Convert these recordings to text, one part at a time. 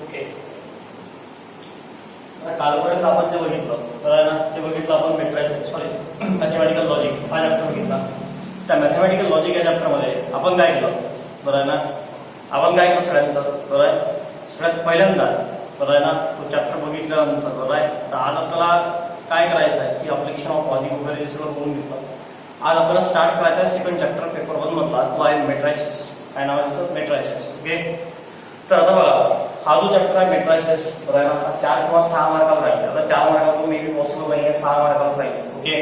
Okay. आता कालपर्यंत आपण जे बघितलं तर ना ते बघितलं आपण मॅथमॅटिकल लॉजिक हा चॅप्टर बघितला. त्या मॅथमॅटिकल लॉजिक या चॅप्टरमध्ये आपण काय केलं बरं आहे ना, आपण काय केलं सगळ्यांचं बरं आहे. सगळ्यात पहिल्यांदा बरं आहे ना तो चॅप्टर बघितल्यानंतर बरं आहे तर आज आपल्याला काय करायचं आहे की अप्लिकेशन ऑफ लॉजिक वगैरे सगळं करून घेतलं. आज आपल्याला स्टार्ट करायचा आहे सेकंड चॅप्टर पेपर 1 मधला, तो आहे मेट्रायसिस. काय नाव आहे मेट्रायसिस. ओके. तर आता बघा हा जो चॅप्टर आहे मेट्रायसिस बरं आहे ना 4 किंवा 6 मार्काला राहील. आता 4 मार्काला मे बी पॉसिबल नाही, 6 मार्काला राहील. Okay.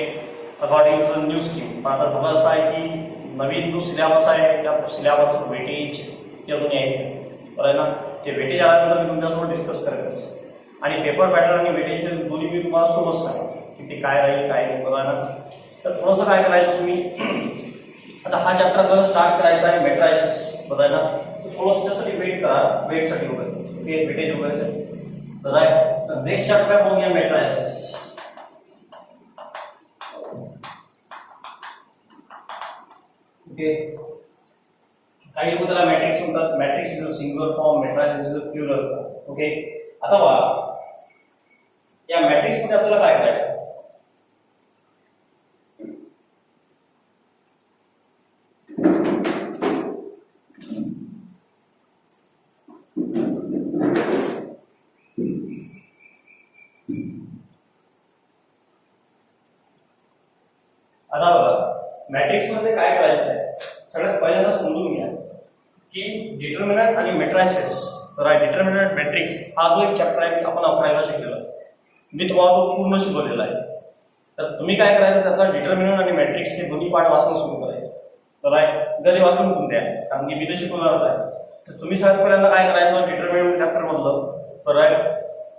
According to new stream. पण आता झालं असं आहे की नवीन जो सिलेबस आहे त्या सिलेबस वेटेज ते अजून यायचं बरं आहे ना. ते वेटेज आल्यानंतर मी तुमच्यासोबत डिस्कस करेनच. आणि पेपर पॅटर्न आणि वेटेज दोन्ही मी तुम्हाला सोबत सांगेन की ते काय राहील काय नाही बरं आहे ना. तर थोडंसं काय करायचं तुम्ही आता हा चॅप्टर आपल्याला स्टार्ट करायचा आहे मेट्रायसिस बरं आहे ना. थोडं त्याच्यासाठी वेट करा, वेटसाठी वगैरे ओके वेटेज वगैरे तर आहे. नेक्स्ट चॅप्टर बघूया मेट्रायसिस. ओके. काही लोक त्याला मॅट्रिक्स म्हणतात. Matrix is a singular form, matrices is a plural. Okay. आता बघा या मॅट्रिक्स मध्ये आपल्याला काय करायचं. आता बघा मॅट्रिक्स मध्ये काय करायचं आहे सगळ्यात पहिल्यांदा समजून घ्या की डिटर्मिनंट आणि मेट्रायसिस. तर डिटर्मिनंट मॅट्रिक्स हा जो एक चॅप्टर आहे आपण 11ला शिकलेला. मी तुम्हाला तो पूर्ण शिकवलेला आहे. तर तुम्ही काय करायचं त्यातला डिटर्मिनंट आणि मॅट्रिक्स हे दोन्ही पार्ट वाचून सुरू करायचे. तर घरी वाचून तुम्ही द्या कारण की मी ते शिकवणारच आहे. तर तुम्ही सगळ्यात पहिल्यांदा काय करायचं डिटर्मिनंट चॅप्टर मधलं तर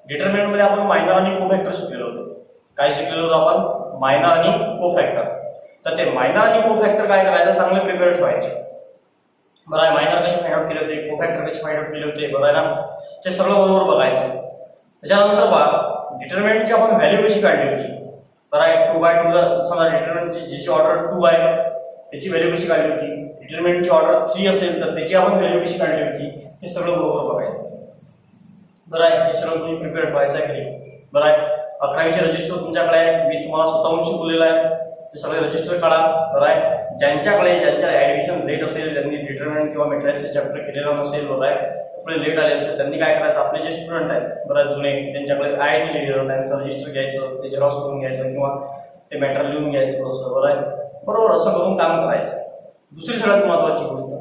डिटर्मिनंट मध्ये आपण मायनर आणि कोफॅक्टर शिकलेलो होतो. काय शिकलेलो होतो आपण मायनर आणि कोफॅक्टर. तर ते मायनर आणि कोफॅक्टर काय करायचं चांगले प्रिपेअर्ड व्हायचे बरं आहे. मायनर कसे फाइंड आउट केले होते, कोफॅक्टर कसे फाइंड आउट केले होते बरं आहे ना, ते सगळं बरोबर बघायचं. त्याच्यानंतर बघा डिटर्मिनंटची आपण व्हॅल्यू कशी काढली होती बरं आहे. 2/2 समजा डिटर्मिनंटची जिची ऑर्डर 2 आहे त्याची व्हॅल्यू कशी काढली होती. डिटर्मिनंटची ऑर्डर 3 असेल तर त्याची आपण व्हॅल्यू कशी काढली होती हे सगळं बरोबर बघायचं बरं आहे. हे सगळं तुम्ही प्रिपेअर्ड व्हायचं आहे बरं आहे. 11वीचे रजिस्टर तुमच्याकडे आहे, मी तुम्हाला स्वतःहून शिकवलेलं आहे. ते सगळे रजिस्टर काढा बरं आहे. ज्यांच्या ऍडमिशन लेट असेल, ज्यांनी डिटर्मिनंट किंवा मेट्रायसिस चॅप्टर केलेला नसेल बरं आहे, आपले लेट आले असेल त्यांनी काय करायचं आपले जे स्टुडंट आहेत बरं जुने त्यांच्याकडे आहे लिहिलेलं त्यांचं रजिस्टर घ्यायचं, ते झेरॉक्स करून घ्यायचं किंवा ते मॅटर लिहून घ्यायचं थोडंसं बरं आहे. बरोबर असं करून काम करायचं. दुसरी सगळ्यात महत्वाची गोष्ट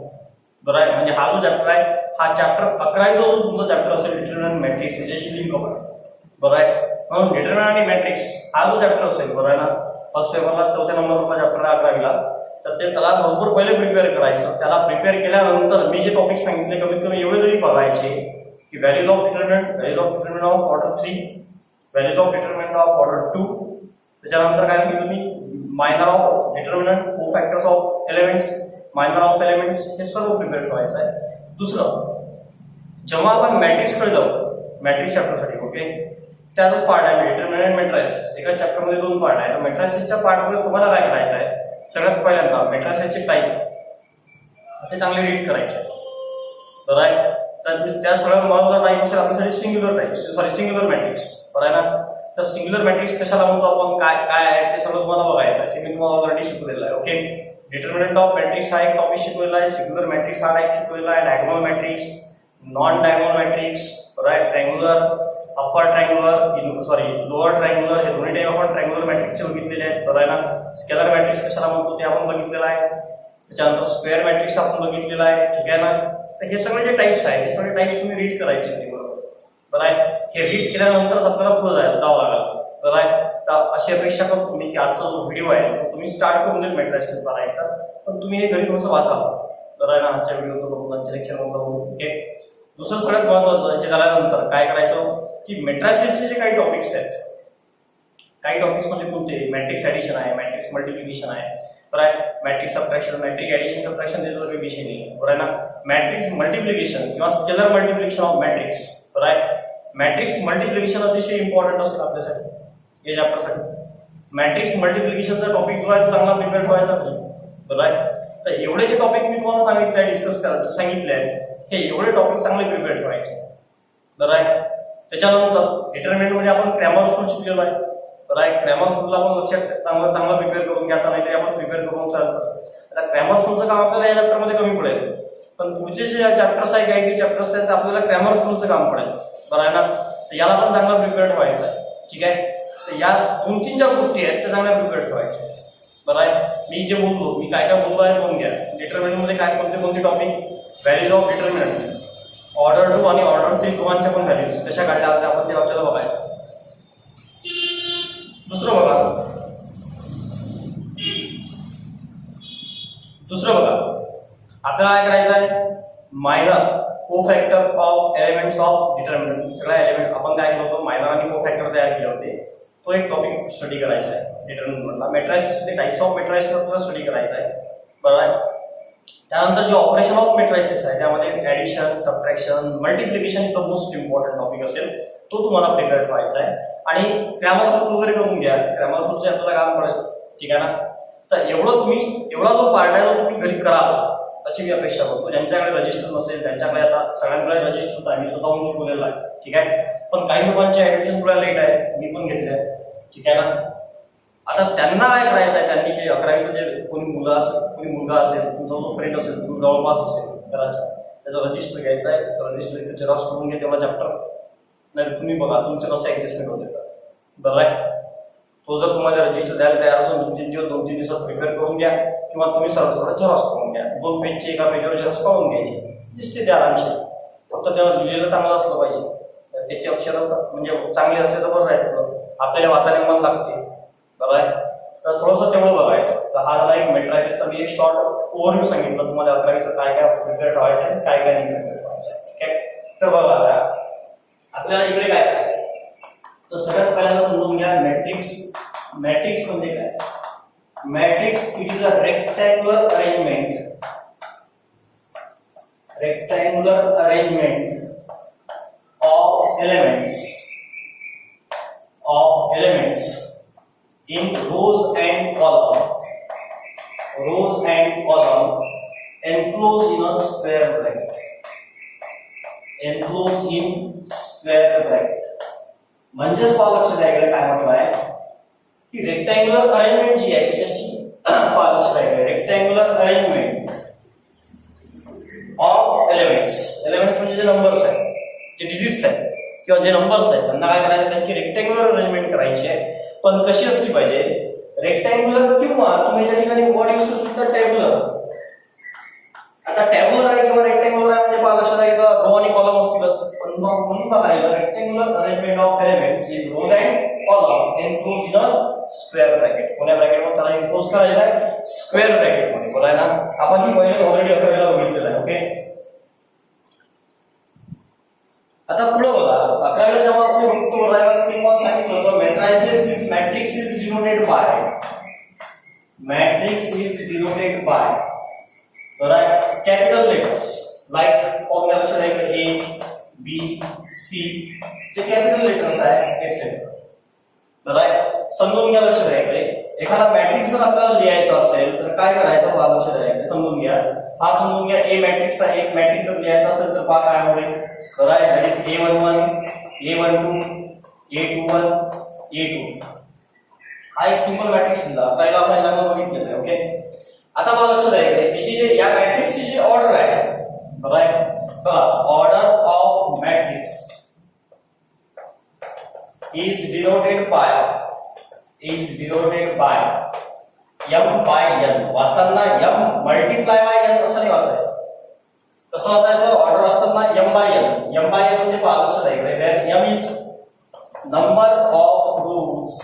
बरं आहे म्हणजे हा जो चॅप्टर आहे हा चॅप्टर 11चा जो तुमचा चॅप्टर असेल डिटर्मिनंट मॅट्रिक्स याच्याशी लिंक होणार बरं आहे. म्हणून डिटर्मिनंट आणि मॅट्रिक्स हा जो चॅप्टर असेल बरं आहे ना फर्स्ट पेपरला 4थ्या नंबरचा चॅप्टर आहे 11वीला. तर ते त्याला बरोबर पहिले प्रिपेअर करायचं. त्याला प्रिपेअर केल्यानंतर मी जे टॉपिक सांगितले कमीत कमी एवढे तरी बघायचे की values of determinant of order 3, values of determinant of order 2. त्याच्यानंतर काय की तुम्ही minor of determinant, cofactors of elements, minor of elements हे सर्व प्रिपेअर करायचं आहे. दुसरं जेव्हा आपण मॅट्रिक्सकडे जाऊ मॅट्रिक्स चॅप्टरसाठी ओके त्याचाच पार्ट आहे डिटर्मिनंट मेट्रायसिस. एका चॅप्टरमध्ये 2 पार्ट आहे. तर मेट्रायसिसच्या पार्टमध्ये तुम्हाला काय करायचं आहे सगळ्यात पहिल्यांदा मेट्रायसिसचे टाईप ते चांगले रीड करायचे बरं आहे. तर त्या सगळ्यात महत्त्वाचा टाईप असेल आपल्यासाठी सिंग्युलर मॅट्रिक्स बरं आहे ना. तर सिंग्युलर मॅट्रिक्स कशाला म्हणतो आपण काय काय आहे ते सगळं तुम्हाला बघायचं आहे. ते मी तुम्हाला ऑलरेडी शिकवलेलं आहे. ओके. डिटर्मिनंट ऑफ मॅट्रिक्स हा एक टॉपिक शिकवलेला आहे, सिंग्युलर मॅट्रिक्स हा टाईप शिकवलेला आहे, diagonal matrix, non diagonal matrix बरं आहे, triangular, upper triangular lower triangular हे दोन्ही टाईप आपण ट्रायंग्युलर मॅट्रिक्सचे बघितलेले आहेत बरं आहे ना. स्केलर मॅट्रिक्स कशाला म्हणतो ते आपण बघितलेलं आहे. त्याच्यानंतर स्क्वेअर मॅट्रिक्स आपण बघितलेला आहे. ठीक आहे ना. तर हे सगळे जे टाईप्स आहेत हे सगळे टाईप्स तुम्ही रीड करायचे बरोबर बरं आहे. हे रीड केल्यानंतरच आपल्याला पुढे जावं लागेल बरं आहे. तर अशी अपेक्षा करतो तुम्ही की आजचा जो व्हिडिओ आहे तो तुम्ही स्टार्ट करून देईल मेट्रायसिस बनायचा, पण तुम्ही हे घरी थोडंसं वाचा बरं आहे ना. आजच्या व्हिडिओ बघून आजच्या लेक्चर बघून ओके. दुसरं सगळ्यात महत्वाचं हे झाल्यानंतर काय करायचं की मेट्रायसिसचे जे काही टॉपिक्स आहेत काही टॉपिक्स म्हणजे कोणते मॅट्रिक्स ऍडिशन आहे, मॅट्रिक्स मल्टिप्लिकेशन आहे बरं आहे, matrix subtraction, matrix addition subtraction त्याचा काही विषय नाही बरं आहे ना. मॅट्रिक्स मल्टिप्लिकेशन किंवा स्केलर मल्टिप्लिकेशन ऑफ मॅट्रिक्स बरं आहे. मॅट्रिक्स मल्टिप्लिकेशन अतिशय इम्पॉर्टंट असेल आपल्यासाठी या चॅप्टरसाठी. मॅट्रिक्स मल्टिप्लिकेशनचा टॉपिक जो आहे तो चांगला प्रिपेअर व्हायचा बरं आहे. तर एवढे जे टॉपिक मी तुम्हाला सांगितले डिस्कस करायचं सांगितले आहेत हे एवढे टॉपिक चांगले प्रिपेअर करायचे बरं आहे. त्याच्यानंतर डिटर्मिनंट मध्ये आपण क्रॅमर्स रूल शिकलेलो आहे. बरं आहे. क्रॅमर्स रूलला आपण लक्षात चांगला प्रिपेअर करून घ्या, आता नाहीतरी आपण प्रिपेअर करून चालतं. आता क्रॅमर्स रूलचं काम आपल्याला या चॅप्टरमध्ये कमी पडेल, पण पुढचे जे चॅप्टर्स आहे काही चॅप्टर्स आहेत आपल्याला क्रॅमर्स रूलचं काम पडेल. बरं आहे ना. तर याला पण चांगला प्रिपेअर ठेवायचं आहे. ठीक आहे. तर या 2-3 ज्या गोष्टी आहेत त्या चांगल्या प्रिपेअर ठेवायच्या. बरं आहे. मी जे बोललो, मी काय काय बोललो आहे बघून घ्या. डिटर्मिनंट मध्ये काय कोणते topic, values of determinant, order 2 आणि ऑर्डर 3 दोघांच्या पण व्हॅल्यूज कशा काढल्या होत्या आपण ते आपल्याला बघायचं. दुसरं बघा आपल्याला काय करायचं आहे, minor cofactor of elements of determinant. सगळ्या एलिमेंट आपण काय केलं होतं, मायनर आणि कोफॅक्टर तयार केले होते. तो एक टॉपिक स्टडी करायचा आहे डिटर्मिनंट मधला. मॅट्राइसेस टाइप्स ऑफ मॅट्राइसेस आपल्याला स्टडी करायचा आहे. बरोबर आहे. त्यानंतर जे ऑपरेशन ऑफ मॅट्राइसेस आहे त्यामध्ये addition, subtraction, multiplication the most important topic असेल, तो तुम्हाला प्रिपेअर ठेवायचा आहे. आणि क्रॅमर रूल वगैरे करून घ्या. क्रॅमर रूलचे आपल्याला काम पडेल. ठीक आहे ना. तर एवढा जो पार्ट आहे तो तुम्ही घरी कराल अशी मी अपेक्षा करतो. ज्यांच्याकडे रजिस्टर नसेल त्यांच्याकडे, आता सगळ्यांकडे रजिस्टर आहे, मी स्वतःहून शिकवलेलं आहे. ठीक आहे. पण काही लोकांचे ऍडमिशन थोडा लेट आहे, मी पण घेतले आहे. ठीक आहे ना. आता त्यांना काय करायचं आहे, त्यांनी जे 11वीचं जे कोणी मुलगा असेल, तुमचा जो फ्रेंड असेल, तुम्ही जवळपास असेल घराच्या, त्याचं रजिस्टर घ्यायचं आहे. रजिस्टर इथे जेरॉक्स करून घ्या तेव्हा चॅप्टर, नाही तुम्ही बघा तुमचं कसं ऍडजस्टमेंट होते. बरं आहे. तो जर तुम्हाला रजिस्टर द्यायला तयार असेल 2-3 दिवसात प्रिपेअर करून घ्या, किंवा तुम्ही सरळ झेरॉक्स करून घ्या. 2 पेजचे एका पेजवर झेरॉक्स करून घ्यायचे, दिसते ते आरामशीर. फक्त तेव्हा लिहिलेलं चांगलं असलं पाहिजे, त्याची अक्षर म्हणजे चांगली असले तर बरं राहतं, आपल्याला वाचायला मन लागते. बरं आहे. तर थोडंसं तेवढं बघायचं. तर हा झाला एक मॅट्राइसेसचा मी एक शॉर्ट ओव्हरव्ह्यू सांगितलं तुम्हाला 11वीचं काय काय प्रिपेअर ठेवायचं आहे, काय काय नाही प्रिपेअर ठेवायचं आहे. ठीक आहे. तर बघा आपल्याला इकडे काय करायचं, तर सगळ्यात पहिल्यांदा समजून घ्या मॅट्रिक्स. मॅट्रिक्स म्हणजे काय. Matrix it is a rectangular arrangement of elements in rows and column enclosed in a square bracket. म्हणजेच पाहा लक्ष द्यायला काय म्हटलं आहे की रेक्टँग्युलर अरेंजमेंट जी आहे कशाची, पाहा लक्ष द्यायला रेक्टँग्युलर अरेंजमेंट ऑफ एलिमेंट्स म्हणजे जे नंबर्स आहेत, जे डिजिट्स आहेत किंवा जे नंबर्स आहेत त्यांना काय करायचं, त्यांची रेक्टँग्युलर अरेंजमेंट करायची आहे. पण कशी असली पाहिजे, रेक्टँग्युलर किंवा तुम्ही त्या ठिकाणी वर्ड यूज करू शकता टॅब्युलर. आता टॅब्युलर आहे किंवा रेक्टँग्युलर आहे म्हणजे पाहा लक्षात येईल रो आणि कॉलम असतीलच. पण मग म्हणून बघायला rectangular arrangement of elements in rows and column enclose in a square bracket. कोण्या ब्रॅकेट मध्ये त्याला एनक्लोज करायचं आहे, स्क्वेअर ब्रॅकेट मध्ये. बोलाय ना, आपण ही पहिले ऑलरेडी 11वीला बघितलेलं आहे. ओके. आता पुढे बघा 11वीला जेव्हा आपण बघतो तेव्हा सांगितलं होतं matrix is denoted bye right capital letters like on the अक्षर आहे A B C जे कॅपिटल लेटर्स आहे etc. राईट. समजून घ्या लक्ष द्यायकडे. एखादा मॅट्रिक्स जर आपल्याला लिहायचा असेल तर काय करायचं, हा लक्ष द्यायचं. समजून घ्या, हा समजून घ्या A मॅट्रिक्सचा एक मॅट्रिक्स जर लिहायचा असेल तर पहा काय होईल. Right. That is A11 A12 A21 A2. हा एक सिंपल मॅट्रिक्स दिला पहिला आपण चांगलं बघितलेलं आहे. ओके. आता मला लक्ष द्यायकडे याची जे या मॅट्रिक्सची जी ऑर्डर आहे, राईट, बघा order of matrix is denoted by m by n. वाचताना m मल्टिप्लाय बाय n असं नाही वाचायचं. कसं वाचायचं, ऑर्डर असताना m by n म्हणजे पहा लक्ष द्यायकडे where m is number of rows,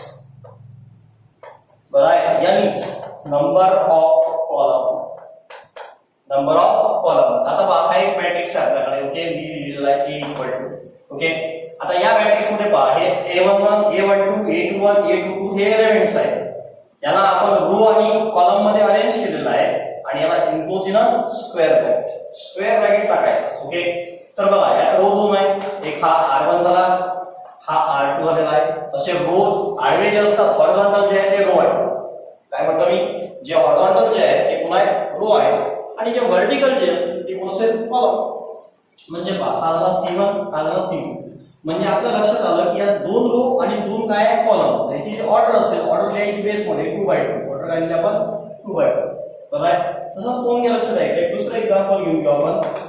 right, n is number of column. आता पहा हा एक मॅट्रिक्स आहे आपल्याकडे. ओके. मी लिहिलेला आहे A ओके. आता या मॅट्रिक्स मध्ये पहा हे A11 A12 A21 A22 हे एलिमेंट्स आहेत. याला आपण रो आणि कॉलम मध्ये अरेंज केलेलं आहे आणि याला enclose in a square bracket टाकायचं. ओके. तर बघा यात रो 2 आहे, एक हा R1 झाला, हा R2 झालेला आहे. असे रो आडवे जे असतात हॉरिझॉन्टल जे आहे ते रो आहेत. काय म्हणतो मी, जे हॉरिझॉन्टल जे आहे ते पुन्हा रो आहेत आणि जे व्हर्टिकल जे असतील ते कोण असेल कॉलम. म्हणजे पहा हा झाला C1 हा झाला C2. म्हणजे आपल्या लक्षात आलं की या दोन रो आणि दोन काय कॉलम, याची जी ऑर्डर असेल, ऑर्डर लिहायची बेस मध्ये 2/2, ऑर्डर काढली आपण 2/2. बरोबर. तसंच कोण घ्या लक्षात आहे. एक दुसरं एक्झाम्पल घेऊन घेऊ आपण.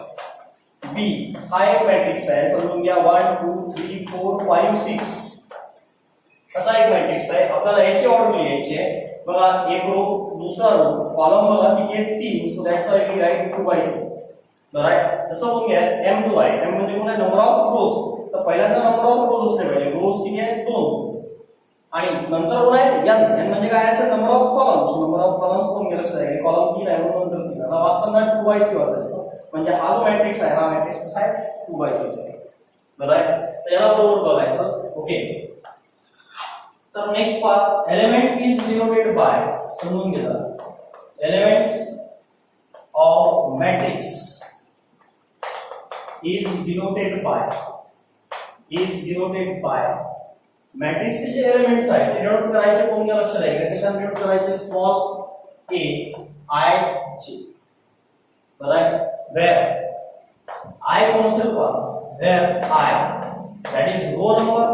बी हा एक मॅट्रिक्स आहे, समजून घ्या 1 2 3 4 5 6 असा एक मॅट्रिक्स आहे. आपल्याला याची ऑर्डर लिहायची आहे. बघा एक रो, दुसरा रो, कॉलम बघा किती आहे 3, so that's why we write 2/2. बरोबर. जसं बघून घ्या m2 आहे. m म्हणजे कोण आहे, नंबर ऑफ रोज. तर पहिल्यांदा नंबर ऑफ रोज असले पाहिजे. रोज किती आहे 2 आणि नंतर कोण आहे n. n म्हणजे काय असेल, number of columns. Number of columns कोण घ्या लक्षात आहे, कॉलम 3 आहे म्हणून नंतर 3. आता वास्तवात 2/3 होतं. म्हणजे हा जो मॅट्रिक्स आहे, हा मॅट्रिक्स कसा आहे 2/3 आहे. बरोबर. तर याला बरोबर बघायचं. ओके. तर next part, element is denoted bye, समजून घ्या. Elements of matrix is denoted bye मॅट्रिक्सचे जे एलिमेंट्स आहेत ते डिनोट करायचे कोण घ्या लक्षात आहे. कशाने डिनोट करायचे, स्मॉल a I j. बरोबर. where I कोण असेल पहा, where I that is row number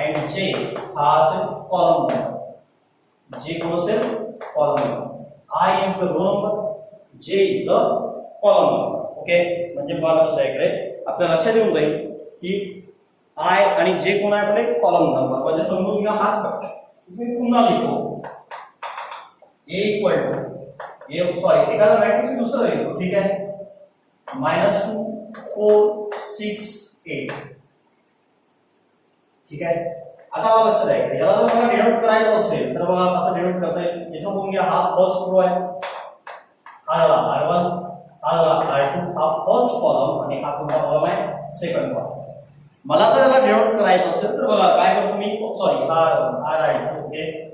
and j हा असेल column number. j कोण असेल, column number. I is the row number, j is the column number. Okay. म्हणजे पहा लक्षात आहे, इकडे आपल्या लक्षात येऊन जाईल की I आणि j कोण आहे आपले, कॉलम नंबर. म्हणजे समजून घ्या हाच फक्त तुम्ही पुन्हा लिखो a इक्वल टू सॉरी एखादा मॅट्रिक्स दुसरं लिहितो. ठीक आहे. -2 4 6 8. ठीक आहे. आता मला लक्षात आहे, याला जर मला डिनोट करायचं असेल तर बघा कसं डिनोट करता येईल. इथं बघून घ्या, हा फर्स्ट रो आहे, हा r1, हा r2, हा फर्स्ट कॉलम आणि हा कोणता कॉलम आहे, सेकंड कॉलम. मला जर याला डिनोट करायचं असेल तर बघा काय करतो मी, सॉरी r1 ओके.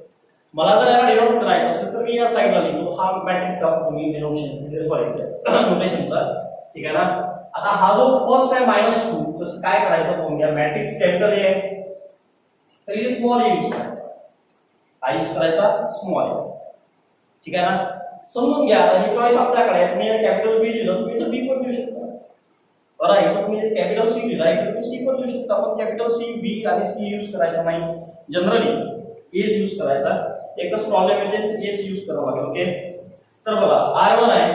मला जर याला डिनोट करायचं असेल तर मी या साइडला लिहितो, हा मॅट्रिक्स दाखवतो मी डिनोटेशन, सॉरी नोटेशनचा. ठीक आहे ना. आता हा जो फर्स्ट आहे -2, तर काय करायचं बघून घ्या. मॅट्रिक्स कॅपिटल ए आहे तर इथे स्मॉल ए यूज करायचा. काय यूज करायचा, स्मॉल ए. ठीक आहे ना. समजून घ्या. आता ही चॉईस आपल्याकडे आहे. तुम्ही कॅपिटल बी लिहिलं, तुम्ही तर बी पण लिहू शकता. बरं. इथं तुम्ही कॅपिटल सी लिहिला, इथं तुम्ही सी पण लिहू शकता. पण कॅपिटल सी, बी आणि सी यूज करायचा नाही. जनरली एज यूज करायचा. एकच प्रॉब्लेम म्हणजे एज यूज करावा लागेल. ओके. तर बघा r1 आहे,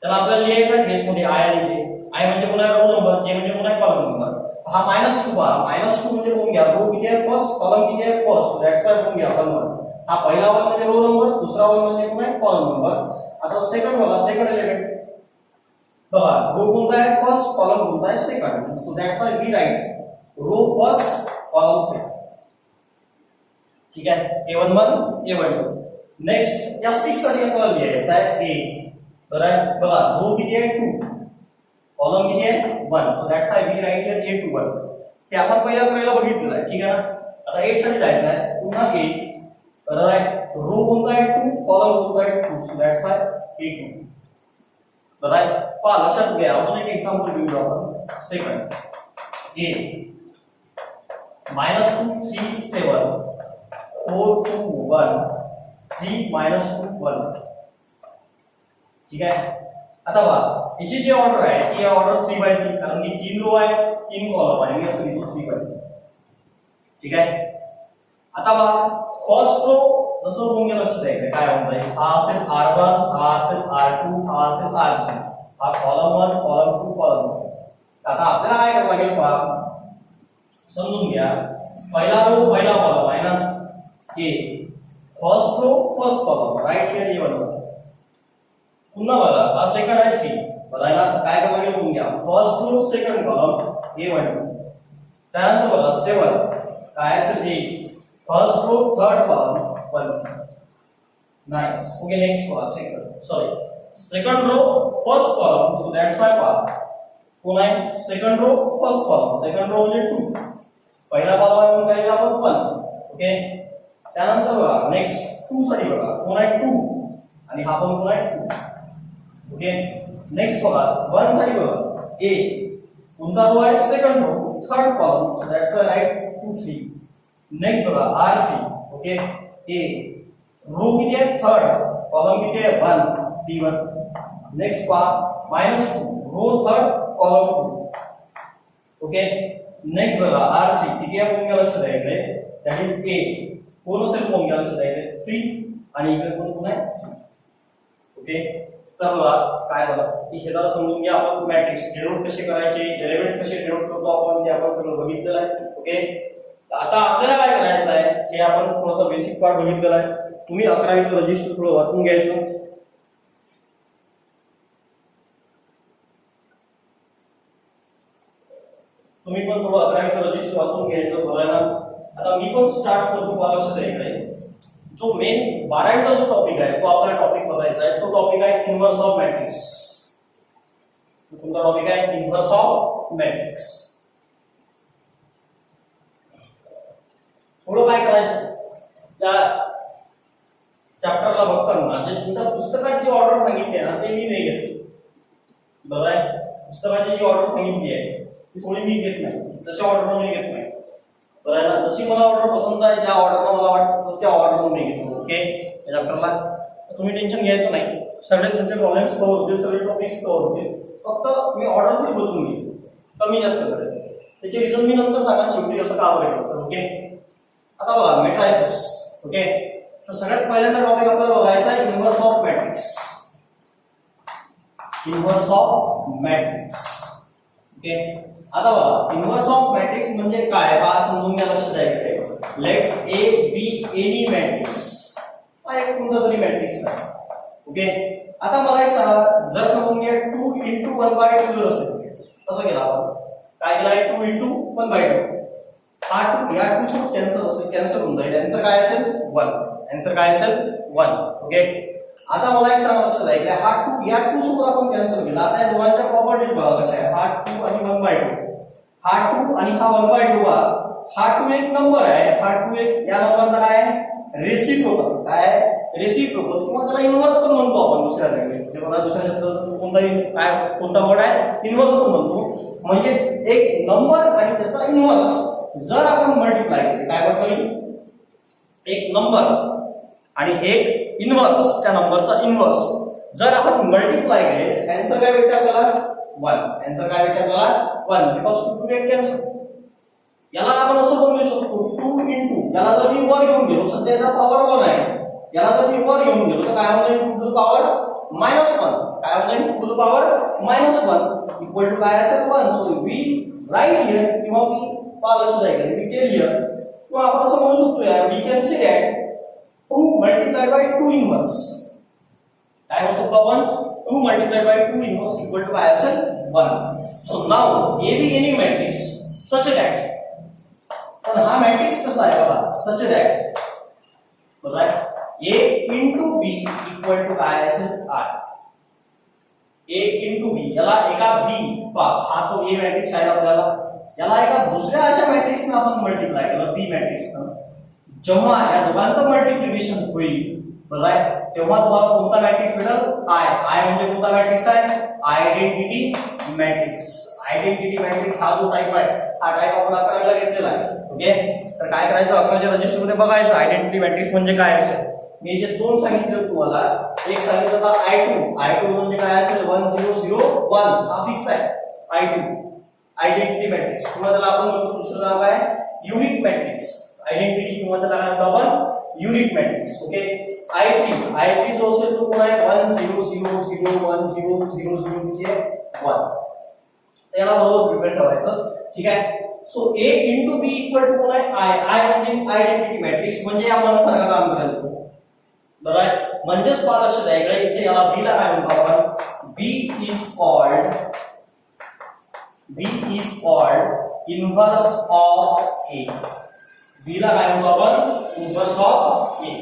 त्याला आपल्याला लिहायचा बेसमध्ये I आणि j. I म्हणजे कोण आहे, रो नंबर, j म्हणजे कोण आहे, कॉलम नंबर. हा -2 पहा, -2 म्हणजे कोण घ्या, रो किती आहे फर्स्ट, कॉलम किती आहे फर्स्ट, दॅट्स व्हाय कोण घ्या 1. हा पहिला वन म्हणजे रो नंबर, दुसरा वन म्हणजे कोण आहे, कॉलम नंबर. आता सेकंड बघा, सेकंड एलिमेंट बघा, रो कोणता आहे फर्स्ट, कॉलम कोणता आहे second. So that's why we write row first, column second. ठीक आहे. a11 a12. नेक्स्ट या 6 साठी आपल्याला लिहायचा आहे a. बरोबर. बघा रो किती आहे 2, कॉलम किती आहे 1. So that's why we write here a21. ते आपण पहिला बघितलं आहे. ठीक आहे ना. आता 8 साठी जायचं आहे, पुन्हा 8. बरोबर आहे. रो कोणता आहे 2, कॉलम कोणता आहे 2. So that's why a2. बरोबर आहे. पहा लक्षात घ्या. अजून एक एक्झाम्पल घेऊ आपण. Second a -2 3 7 4 2 1 3 -2 1. ठीक आहे. आता पहा याची जी ऑर्डर आहे ती ऑर्डर 3/3, कारण की 3 रो आहे 3 कॉलम आहे. मी असं लिहितो 3/3. ठीक आहे. आता पहा फर्स्ट रो जसं तुम्ही लक्षात आहे काय म्हणताय, हा असेल r1, हा असेल r2, हा असेल r3. हा कॉलम 1, कॉलम 2, कॉलम 2. आता आपल्याला काय करावं लागेल पहा, समजून घ्या. पहिला रो पहिला कॉलम आहे ना a, first row first column, right here a1. पुन्हा बघा हा सेकंड आहे 3. बघायला काय करावं लागेल बघून घ्या. First row second column a1. त्यानंतर बघा 7 काय असेल 8, first row third column 1. Nice. Okay. Next बघा second row first column. So that's why पहा कोण आहे second row first column. Second row म्हणजे 2, पहिला कॉलम आहे म्हणून काय आपण 1. ओके. त्यानंतर बघा नेक्स्ट 2 साठी बघा कोण आहे 2 आणि हा पण कोण आहे 2. ओके. नेक्स्ट बघा 1 साठी बघा a, कोणता रो आहे second row third column. So that's why write 2 3. Next बघा r3. ओके. a रो किती आहे थर्ड, कॉलम किती आहे 1 3 1. नेक्स्ट पहा -2 row third column 2. Okay next बघा R3 किती आहे कोण घ्या लक्षात आहे इकडे दॅट इज A कोण असेल कोण घ्या लक्षात आहे इकडे 3 आणि इकडे कोण आहे ओके तर बघा काय बघा की हे जरा समजून घ्या आपण मॅट्रिक्स डिनोट कसे करायचे एलिमेंट्स कसे डिनोट करतो आपण ते आपण सगळं बघितलेलं आहे ओके आता आपल्याला काय करायचं आहे हे आपण थोडंसं बेसिक पार्ट बघितलेला आहे तुम्ही 11वीचं रजिस्टर थोडं वाचून घ्यायचं तुम्ही पण थोडं 11वीचं रजिस्टर वाचून घ्यायचं बघायला आता मी पण स्टार्ट करतो मला लक्षात आहे इकडे जो मेन 12वीचा जो टॉपिक आहे तो आपला टॉपिक बघायचा आहे तो टॉपिक आहे इन्व्हर्स ऑफ मॅट्रिक्स तुमचा टॉपिक आहे इन्व्हर्स ऑफ मॅट्रिक्स थोडं काय करायचं त्या चॅप्टरला बघताना जे तुमच्या पुस्तकात जी ऑर्डर सांगितली आहे ना ते मी नाही घेत बरोबर आहे पुस्तकाची जी ऑर्डर सांगितली आहे ती थोडी मी घेत नाही तशा ऑर्डर मी घेत नाही बरोबर जशी मला ऑर्डर पसंत आहे ज्या ऑर्डरला मला वाटतं त्या ऑर्डर मी घेतो ओके या चॅप्टरला तुम्ही टेन्शन घ्यायचं नाही सगळे तुमचे प्रॉब्लेम्स कव्हर होतील सगळे टॉपिक्स कव्हर होतील फक्त मी ऑर्डर थोडी बदलून घेईन कमी जास्त करेल त्याचे रिझन मी नंतर सांगा शेवटी असं का बघायचं ओके आता बघा मॅट्रायसिस ओके तर सगळ्यात पहिल्यांदा टॉपिक आपल्याला बघायचा आहे inverse of matrix inverse of matrix okay आता बघा इन्व्हर्स ऑफ मॅट्रिक्स म्हणजे काय हा समजून घ्या लक्षात आहे let A B any matrix हा एक कोणता तरी मॅट्रिक्स आहे ओके आता मला एक सांगा जर समजून घ्या 2 × 1/2 जर असेल कसं केलं आपण काय केलं आहे 2 × 1/2 हा 2 या 2 सोबत कॅन्सल होऊन जाईल आन्सर काय असेल 1 आन्सर काय असेल 1 ओके आता मला एक सांगा लक्षात आहे की हा 2 या 2 सोबत आपण कॅन्सल केला आता या दोघांच्या प्रॉपर्टीज बघा कशा आहे हा 2 आणि 1/2 हा 2 आणि हा 1/2 हा 2 एक नंबर आहे हा 2 एक या नंबरचा काय आहे रेसिप्रोकल काय रेसिप्रोकल किंवा त्याला इन्व्हर्स पण म्हणतो आपण दुसऱ्या जागी म्हणजे बघा दुसऱ्या शब्दात कोणताही काय कोणता वर्ड आहे इन्व्हर्स पण म्हणतो म्हणजे एक नंबर आणि त्याचा इन्व्हर्स जर आपण मल्टिप्लाय केले काय होईल एक नंबर आणि एक इन्व्हर्स त्या नंबरचा इन्व्हर्स जर आपण मल्टिप्लाय केले तर आन्सर काय भेटते आपल्याला 1 आन्सर काय भेटते आपल्याला 1 बिकॉज 2 गेट कॅन्सल याला आपण असं बनवू शकतो 2 × याला जर मी वर घेऊन गेलो सध्या याचा पॉवर 1 आहे याला जर मी वर घेऊन गेलो तर काय होईल 2 टू द पॉवर -1 काय होईल 2 to the power -1 equal to काय असेल 1 सो वी राईट हियर किंवा मी पाल असं जाईल वी टेल हियर किंवा आपण असं म्हणू शकतो यार we can say that 2 × 2 inverse काय म्हणू शकतो आपण 2 × 2 इन्व्हर्स इक्वल टू काय असेल 1 so now A B any matrix such that पण हा मॅट्रिक्स कसा आहे बघा सच दॅट बरोबर A into B equal to काय असेल I A into B याला एका B हा तो A मॅट्रिक्स आहे आपल्याला याला एका दुसऱ्या अशा मॅट्रिक्सने आपण मल्टिप्लाय केलं B मॅट्रिक्सनं जेव्हा या दोघांचं मल्टिप्लिकेशन होईल बरोबर तेव्हा तुम्हाला कोणता मॅट्रिक्स मिळेल I म्हणजे कोणता मॅट्रिक्स आहे आयडेंटिटी मॅट्रिक्स आयडेंटिटी मॅट्रिक्स हा जो टाइप आहे हा टाइप आपण 11वीला घेतलेला आहे ओके तर काय करायचं 11वीच्या रजिस्टर मध्ये बघायचं आयडेंटिटी मॅट्रिक्स म्हणजे काय असेल मी जे दोन सांगितले तुम्हाला एक सांगितलं होता I2 म्हणजे काय असेल 1 0 0 1 हा फिक्स आहे I2 आयडेंटिटी मॅट्रिक्स किंवा त्याला आपण म्हणतो दुसरं नाव आहे युनिट मॅट्रिक्स आयडेंटिटी किंवा त्याला काय म्हणतो आपण युनिट मॅट्रिक्स ओके I3 जो असेल तो कोण आहे 1 0 0 0 1 0 0 0 म्हणजे 1 त्याला बरोबर प्रिपेअर ठेवायचं ठीक आहे so A into B equal to कोण आहे I म्हणजे आयडेंटिटी मॅट्रिक्स म्हणजे या मनसारखं काम करायचं बरोबर म्हणजेच पाल लक्षात आहे इकडे इथे याला B ला काय म्हणतो आपण B is called inverse of A B ला काय म्हणतो आपण इन्व्हर्स ऑफ A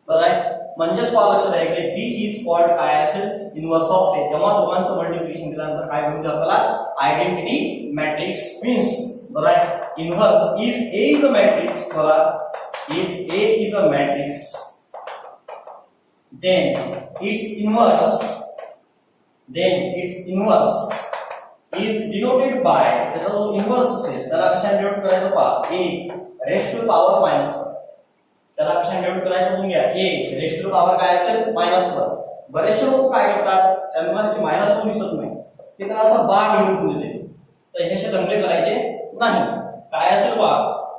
बरोबर म्हणजेच पाल लक्षात आहे इकडे B is called काय असेल इन्व्हर्स ऑफ A जेव्हा दोघांचं मल्टिप्लिकेशन केल्यानंतर काय होईल आपल्याला आयडेंटिटी मॅट्रिक्स मीन्स बरोबर inverse if A is a matrix बरोबर if A is a matrix then its inverse is denoted by त्याचा जो इन्व्हर्स असेल त्याला कशाने डिनोट करायचं पहा A raised to the power -1 त्याला कशाने डिनोट करायचं बघून घ्या A raised to the power काय असेल -1 बरेचसे लोक काय करतात त्यांना ते -1 दिसत नाही ते त्याला असा बार लिहून देते तर हे असे दंगले करायचे नाही. काय असेल बा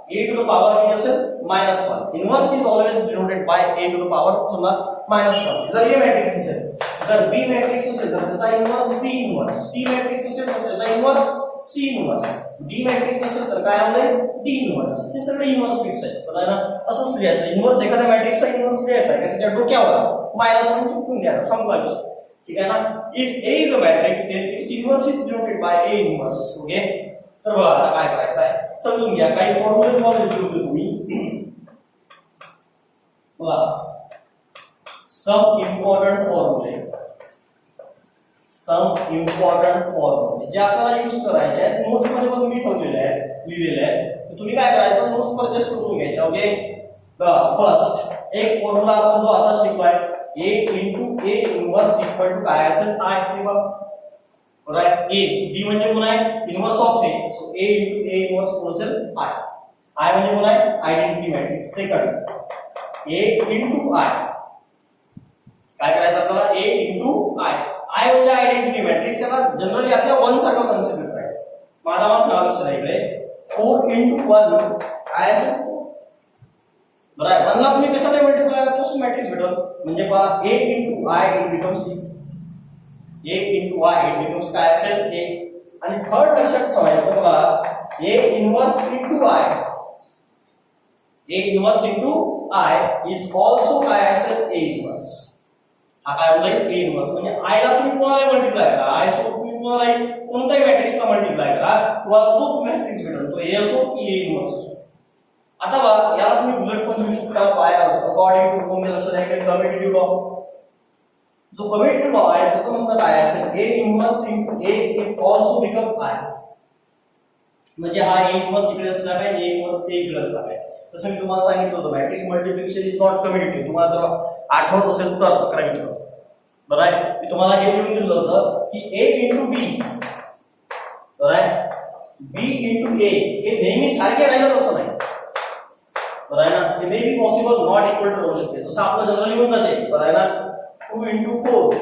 a to the power किती असेल -1. Inverse is always denoted by a to the power पुन्हा -1. जर a मॅट्रिक्स असेल, जर b मॅट्रिक्स असेल तर त्याचा inverse b inverse, c matrix असेल तर त्याचा inverse c inverse, d matrix असेल तर काय होईल d इन्व्हर्स. हे सगळे इन्व्हर्स फिक्स आहे. बरोबर ना? असंच लिहायचं. इन्व्हर्स एखाद्या मॅट्रिक्सचा इन्व्हर्स लिहायचा आहे का त्याच्या डोक्यावर -1 चिपकून द्यायचं, संपला विषय. ठीक आहे ना? If a is a matrix then its inverse is denoted by a inverse. Okay, तर बघा आता काय करायचं आहे समजून घ्या. काही फॉर्म्युले तुम्हाला लिहून तुम्ही बघा. सम इम्पॉर्टंट फॉर्म्युले जे आपल्याला यूज करायचे आहेत नोट्स मध्ये पण मी ठेवलेले आहेत, लिहिलेले आहेत. तुम्ही काय करायचं नोट्स परचेस करून घ्यायचे. ओके, फर्स्ट एक फॉर्म्युला आपण जो आता शिकलोय a into a inverse equal to काय असेल I राइट. a b म्हणजे कोण आहे inverse of a, so a into a inverse कोण असेल I म्हणजे कोण आहे identity matrix. Second a into I काय करायचं आपल्याला a into I म्हणजे आयडेंटिटी मॅट्रिक्स. याला जनरली आपल्या 1 सारखं कन्सिडर करायचं. माझा लक्ष राहील 4 into 1 काय असेल बरोबर. 1 ला तुम्ही कशाने मल्टिप्लाय करतो तोच मॅट्रिक्स भेटल. म्हणजे पहा a into I it becomes a into y it becomes काय असेल a. आणि थर्ड लक्षात ठेवायचं बघा a inverse into I is also काय असेल a इन्व्हर्स. हा काय होईल a इन्व्हर्स. म्हणजे I ला तुम्ही कोणाला मल्टिप्लाय करा, I सोबत तुम्ही कोणाला कोणत्याही मॅट्रिक्सला मल्टिप्लाय करा तुम्हाला तोच मॅट्रिक्स भेटेल, तो a असो की a इन्व्हर्स असो. आता बघा याला तुम्ही बुलेट पण लिहू शकता बाय अकॉर्डिंग टू फॉर्म्युला लक्षात आहे की कम्युटेटिव्ह लॉ. जो कम्युटेटिव्ह लॉ आहे त्याचं म्हणणं काय असेल a inverse into a is also become I. म्हणजे हा a इन्व्हर्स इकडे असला काय a इन्व्हर्स a इकडे असला काय. जसं मी तुम्हाला सांगितलं होतं matrix multiplication is not commutative. तुम्हाला जर आठवत असेल तर 11 मिनिट बरोबर आहे. मी तुम्हाला हे लिहून दिलं होतं की a into b बरोबर आहे, b into a हे नेहमी सारखे राहिलं तसं नाही बरोबर आहे ना. ते may be possible not equal to होऊ शकते. जसं आपलं जनरली होऊन जाते बरोबर आहे ना 2 into 4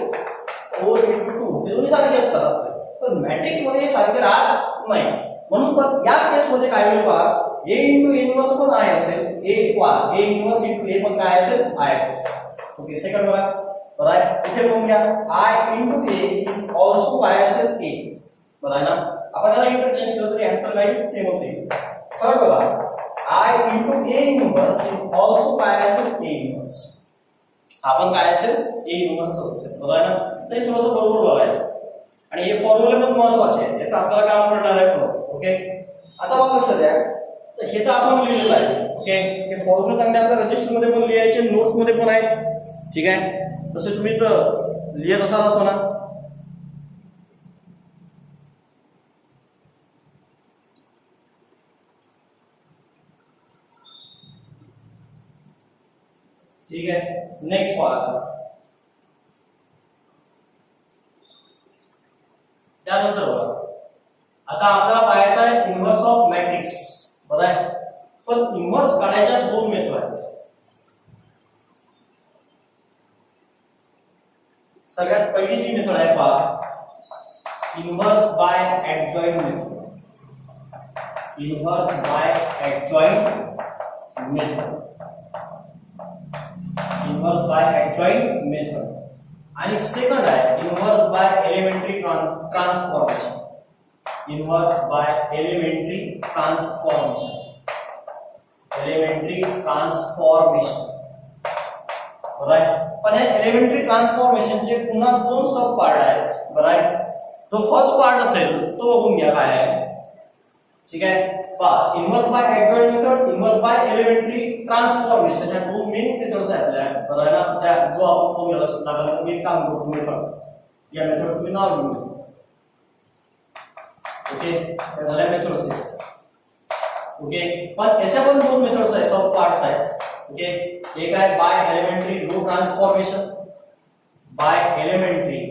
4 into 2 हे दोन्ही सारखे असतात. पण मॅट्रिक्स मध्ये हे सारखे राहत नाही. म्हणून पण या केस मध्ये काय होईल पहा a into a इन्व्हर्स पण I असेल, a इन्व्हर्स into a पण काय असेल I असेल. ओके, सेकंड बघा बरोबर आहे. इथे बघून घ्या I into a is also काय असेल a बरोबर आहे ना. आपण याला इंटरचेंज केलं तरी आन्सर काय सेमच येईल. थर्ड बघा I into a inverse is also काय असेल a inverse. आपण काय असेल a inverse असेल बरोबर आहे ना. तर हे थोडंसं बरोबर बघायचं. आणि हे फॉर्म्युले पण महत्त्वाचे आहेत, याचं आपल्याला काम करणार आहे पुढे. ओके, आता बघा लक्षात द्या. तर हे तर आपण लिहिलेलं आहे. ओके, हे फॉर्म्युले चांगले आपल्या रजिस्टर मध्ये पण लिहायचे, नोट्स मध्ये पण आहेत. ठीक आहे, तसे तुम्ही तर लिहित असालच म्हणा. ठीक आहे, नेक्स्ट पार्ट. त्यानंतर बघा आता आपल्याला पाहायचं आहे इन्व्हर्स ऑफ मॅट्रिक्स बरोबर आहे. पण इन्व्हर्स काढायच्या 2 मेथड आहेत. सगळ्यात पहिली जी मेथड आहे पहा inverse by adjoint method. Inverse by adjoint method, inverse by adjoint method. आणि सेकंड आहे inverse by elementary transformation. Inverse by elementary transformation, elementary transformation बरोबर आहे. पण हे एलिमेंटरी ट्रान्सफॉर्मेशनचे पुन्हा 2 सब पार्ट आहेत बरोबर आहे. जो फर्स्ट पार्ट असेल तो बघून घ्या काय आहे. ठीक आहे पहा inverse by adjoint method, inverse by elementary transformation या 2 मेन मेथड्स आहेत आपल्या बरोबर आहे ना. त्या जो आपण फॉर्म्युला टाकला मी काम करतो मेथड्स, या मेथड्स मी नाव घेऊन घेतो. ओके, त्या झाल्या मेथड्स. ओके, पण याच्या पण 2 मेथड्स आहेत, सब पार्ट्स आहेत. ओके, एक आहे by elementary row transformation, by elementary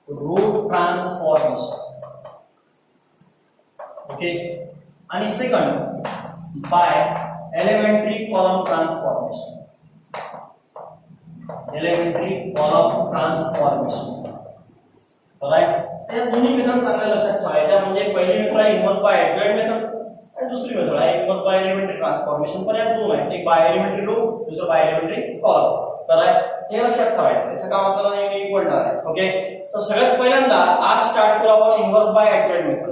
row transformation. Okay, आणि second by elementary column transformation, elementary column transformation बरोबर आहे. या दोन्ही मेथड चांगल्या लक्षात ठेवायच्या. म्हणजे पहिली मेथड आहे इन्व्हर्स बाय ऍडजॉइंट मेथड आणि दुसरी मेथड आहे इन्व्हर्स बाय एलिमेंटरी ट्रान्सफॉर्मेशन. पण यात दोन आहेत, एक बाय एलिमेंटरी रो, दुसरं बाय एलिमेंटरी कॉलम. तर हे लक्षात ठेवायचं, याचं काम आपल्याला नेहमी पडणार आहे. ओके, तर सगळ्यात पहिल्यांदा आज स्टार्ट करू आपण इन्व्हर्स बाय ऍडजॉइंट मेथड.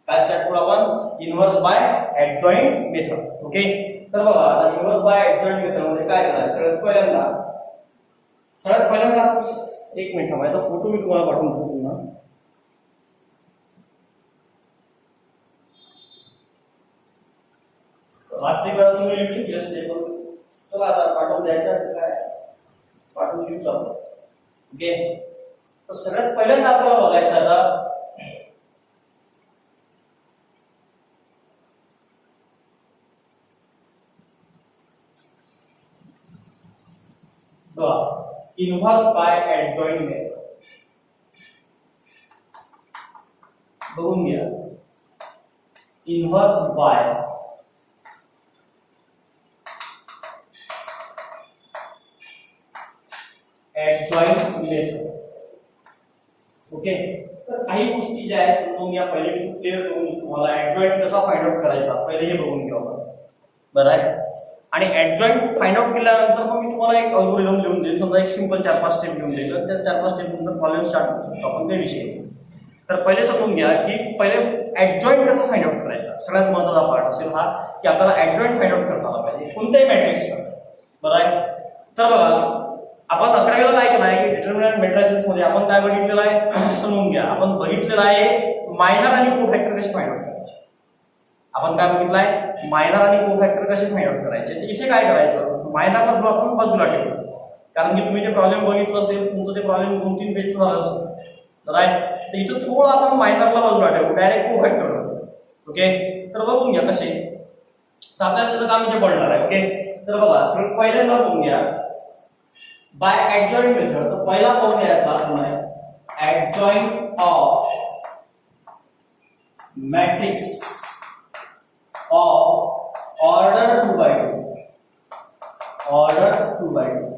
काय स्टार्ट करू आपण? Inverse by adjoint method. Okay, तर बघा आता इन्व्हर्स बाय ऍडजॉइंट मेथड मध्ये काय करायचं? सगळ्यात पहिल्यांदा एक मिनिट थांबा, याचा फोटो मी तुम्हाला पाठवून देतो पुन्हा. वास्तविक वेळा तुम्ही लिहू शकले असते, पण चला आता पाठवून द्यायचं काय पाठवून लिहू आपण. ओके, तर सगळ्यात पहिल्यांदा आपल्याला बघायचं आता इन्व्हर्स बाय ऍडजॉइंट मेथड. बघून घ्या, inverse by adjoint method. Okay, तर काही गोष्टी ज्या आहेत समजून घ्या. पहिले मी क्लिअर करून तुम्हाला ऍडजॉइंट कसा फाइंड आउट करायचा पहिले हे बघून घेऊ आपण. बरं आहे, आणि ऍडजॉइंट फाइंड आउट केल्यानंतर मग मी तुम्हाला एक अल्गोरिदम लिहून देईल. समजा एक सिंपल 4-5 स्टेप लिहून देईल, तर त्या 4-5 स्टेप नंतर प्रॉब्लेम स्टार्ट करू शकतो आपण त्या विषयी. तर पहिले समजून घ्या की पहिले ऍडजॉइंट कसं फाइंड आउट करायचा. सगळ्यात महत्त्वाचा पार्ट असेल हा की आपल्याला ऍडजॉइंट फाइंड आउट करता आला पाहिजे कोणत्याही मॅट्रिक्सचा. बरं आहे, तर बघा आपण 11वीला काय केलं आहे की डिटर्मिनंट मॅट्रिसेस मध्ये आपण काय बघितलेलं आहे समजून घ्या. आपण बघितलेलं आहे मायनर आणि कोफॅक्टर कसे फाइंड आउट करायचे. आपण काय बघितलं आहे, मायनर आणि कोफॅक्टर कसे फाइंड आउट करायचे. तर इथे काय करायचं, मायनरला जो आपण बाजूला ठेवतो, कारण की तुम्ही जे प्रॉब्लेम बघितलं असेल तुमचं ते प्रॉब्लेम 2-3 पेज झालं असेल. राईट, तर इथं थोडं आपण मायनरला बाजूला ठेवू, डायरेक्ट कोफॅक्टर. ओके, तर बघून घ्या कसे. तर आपल्याला त्याचं काम इथे पडणार आहे. ओके, तर बघा सगळं पहिल्यांदा बघून घ्या बाय ऍडजॉइंट मेथड. तर पहिला पाहून घ्यायचा आपण adjoint of matrix of order 2x2. Order 2x2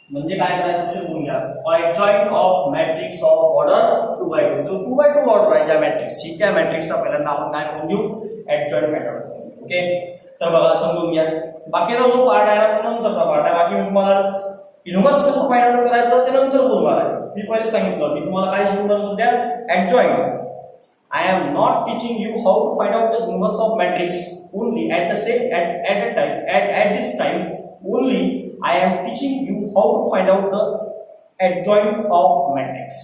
म्हणजे काय करायचं असेल बघून घ्या. Adjoint of matrix of order 2x2. जो 2x2 ऑर्डर आहे ज्या मॅट्रिक्सची, त्या मॅट्रिक्सचा पहिल्यांदा आपण काय करून घेऊ, ऍडजॉइंट मेथड. ओके, तर बघा समजून घ्या. बाकीचा जो पार्ट आहे ना नंतरचा पार्ट आहे. बाकी मी तुम्हाला इन्व्हर्स कसं फाइंड आउट करायचं ते नंतर बोलणार आहे. मी पहिले सांगितलं मी तुम्हाला काय शिकवणार सध्या, adjoint. I am not teaching you how to find out the inverse of matrix only at this time only. I am teaching you how to find out the adjoint of matrix.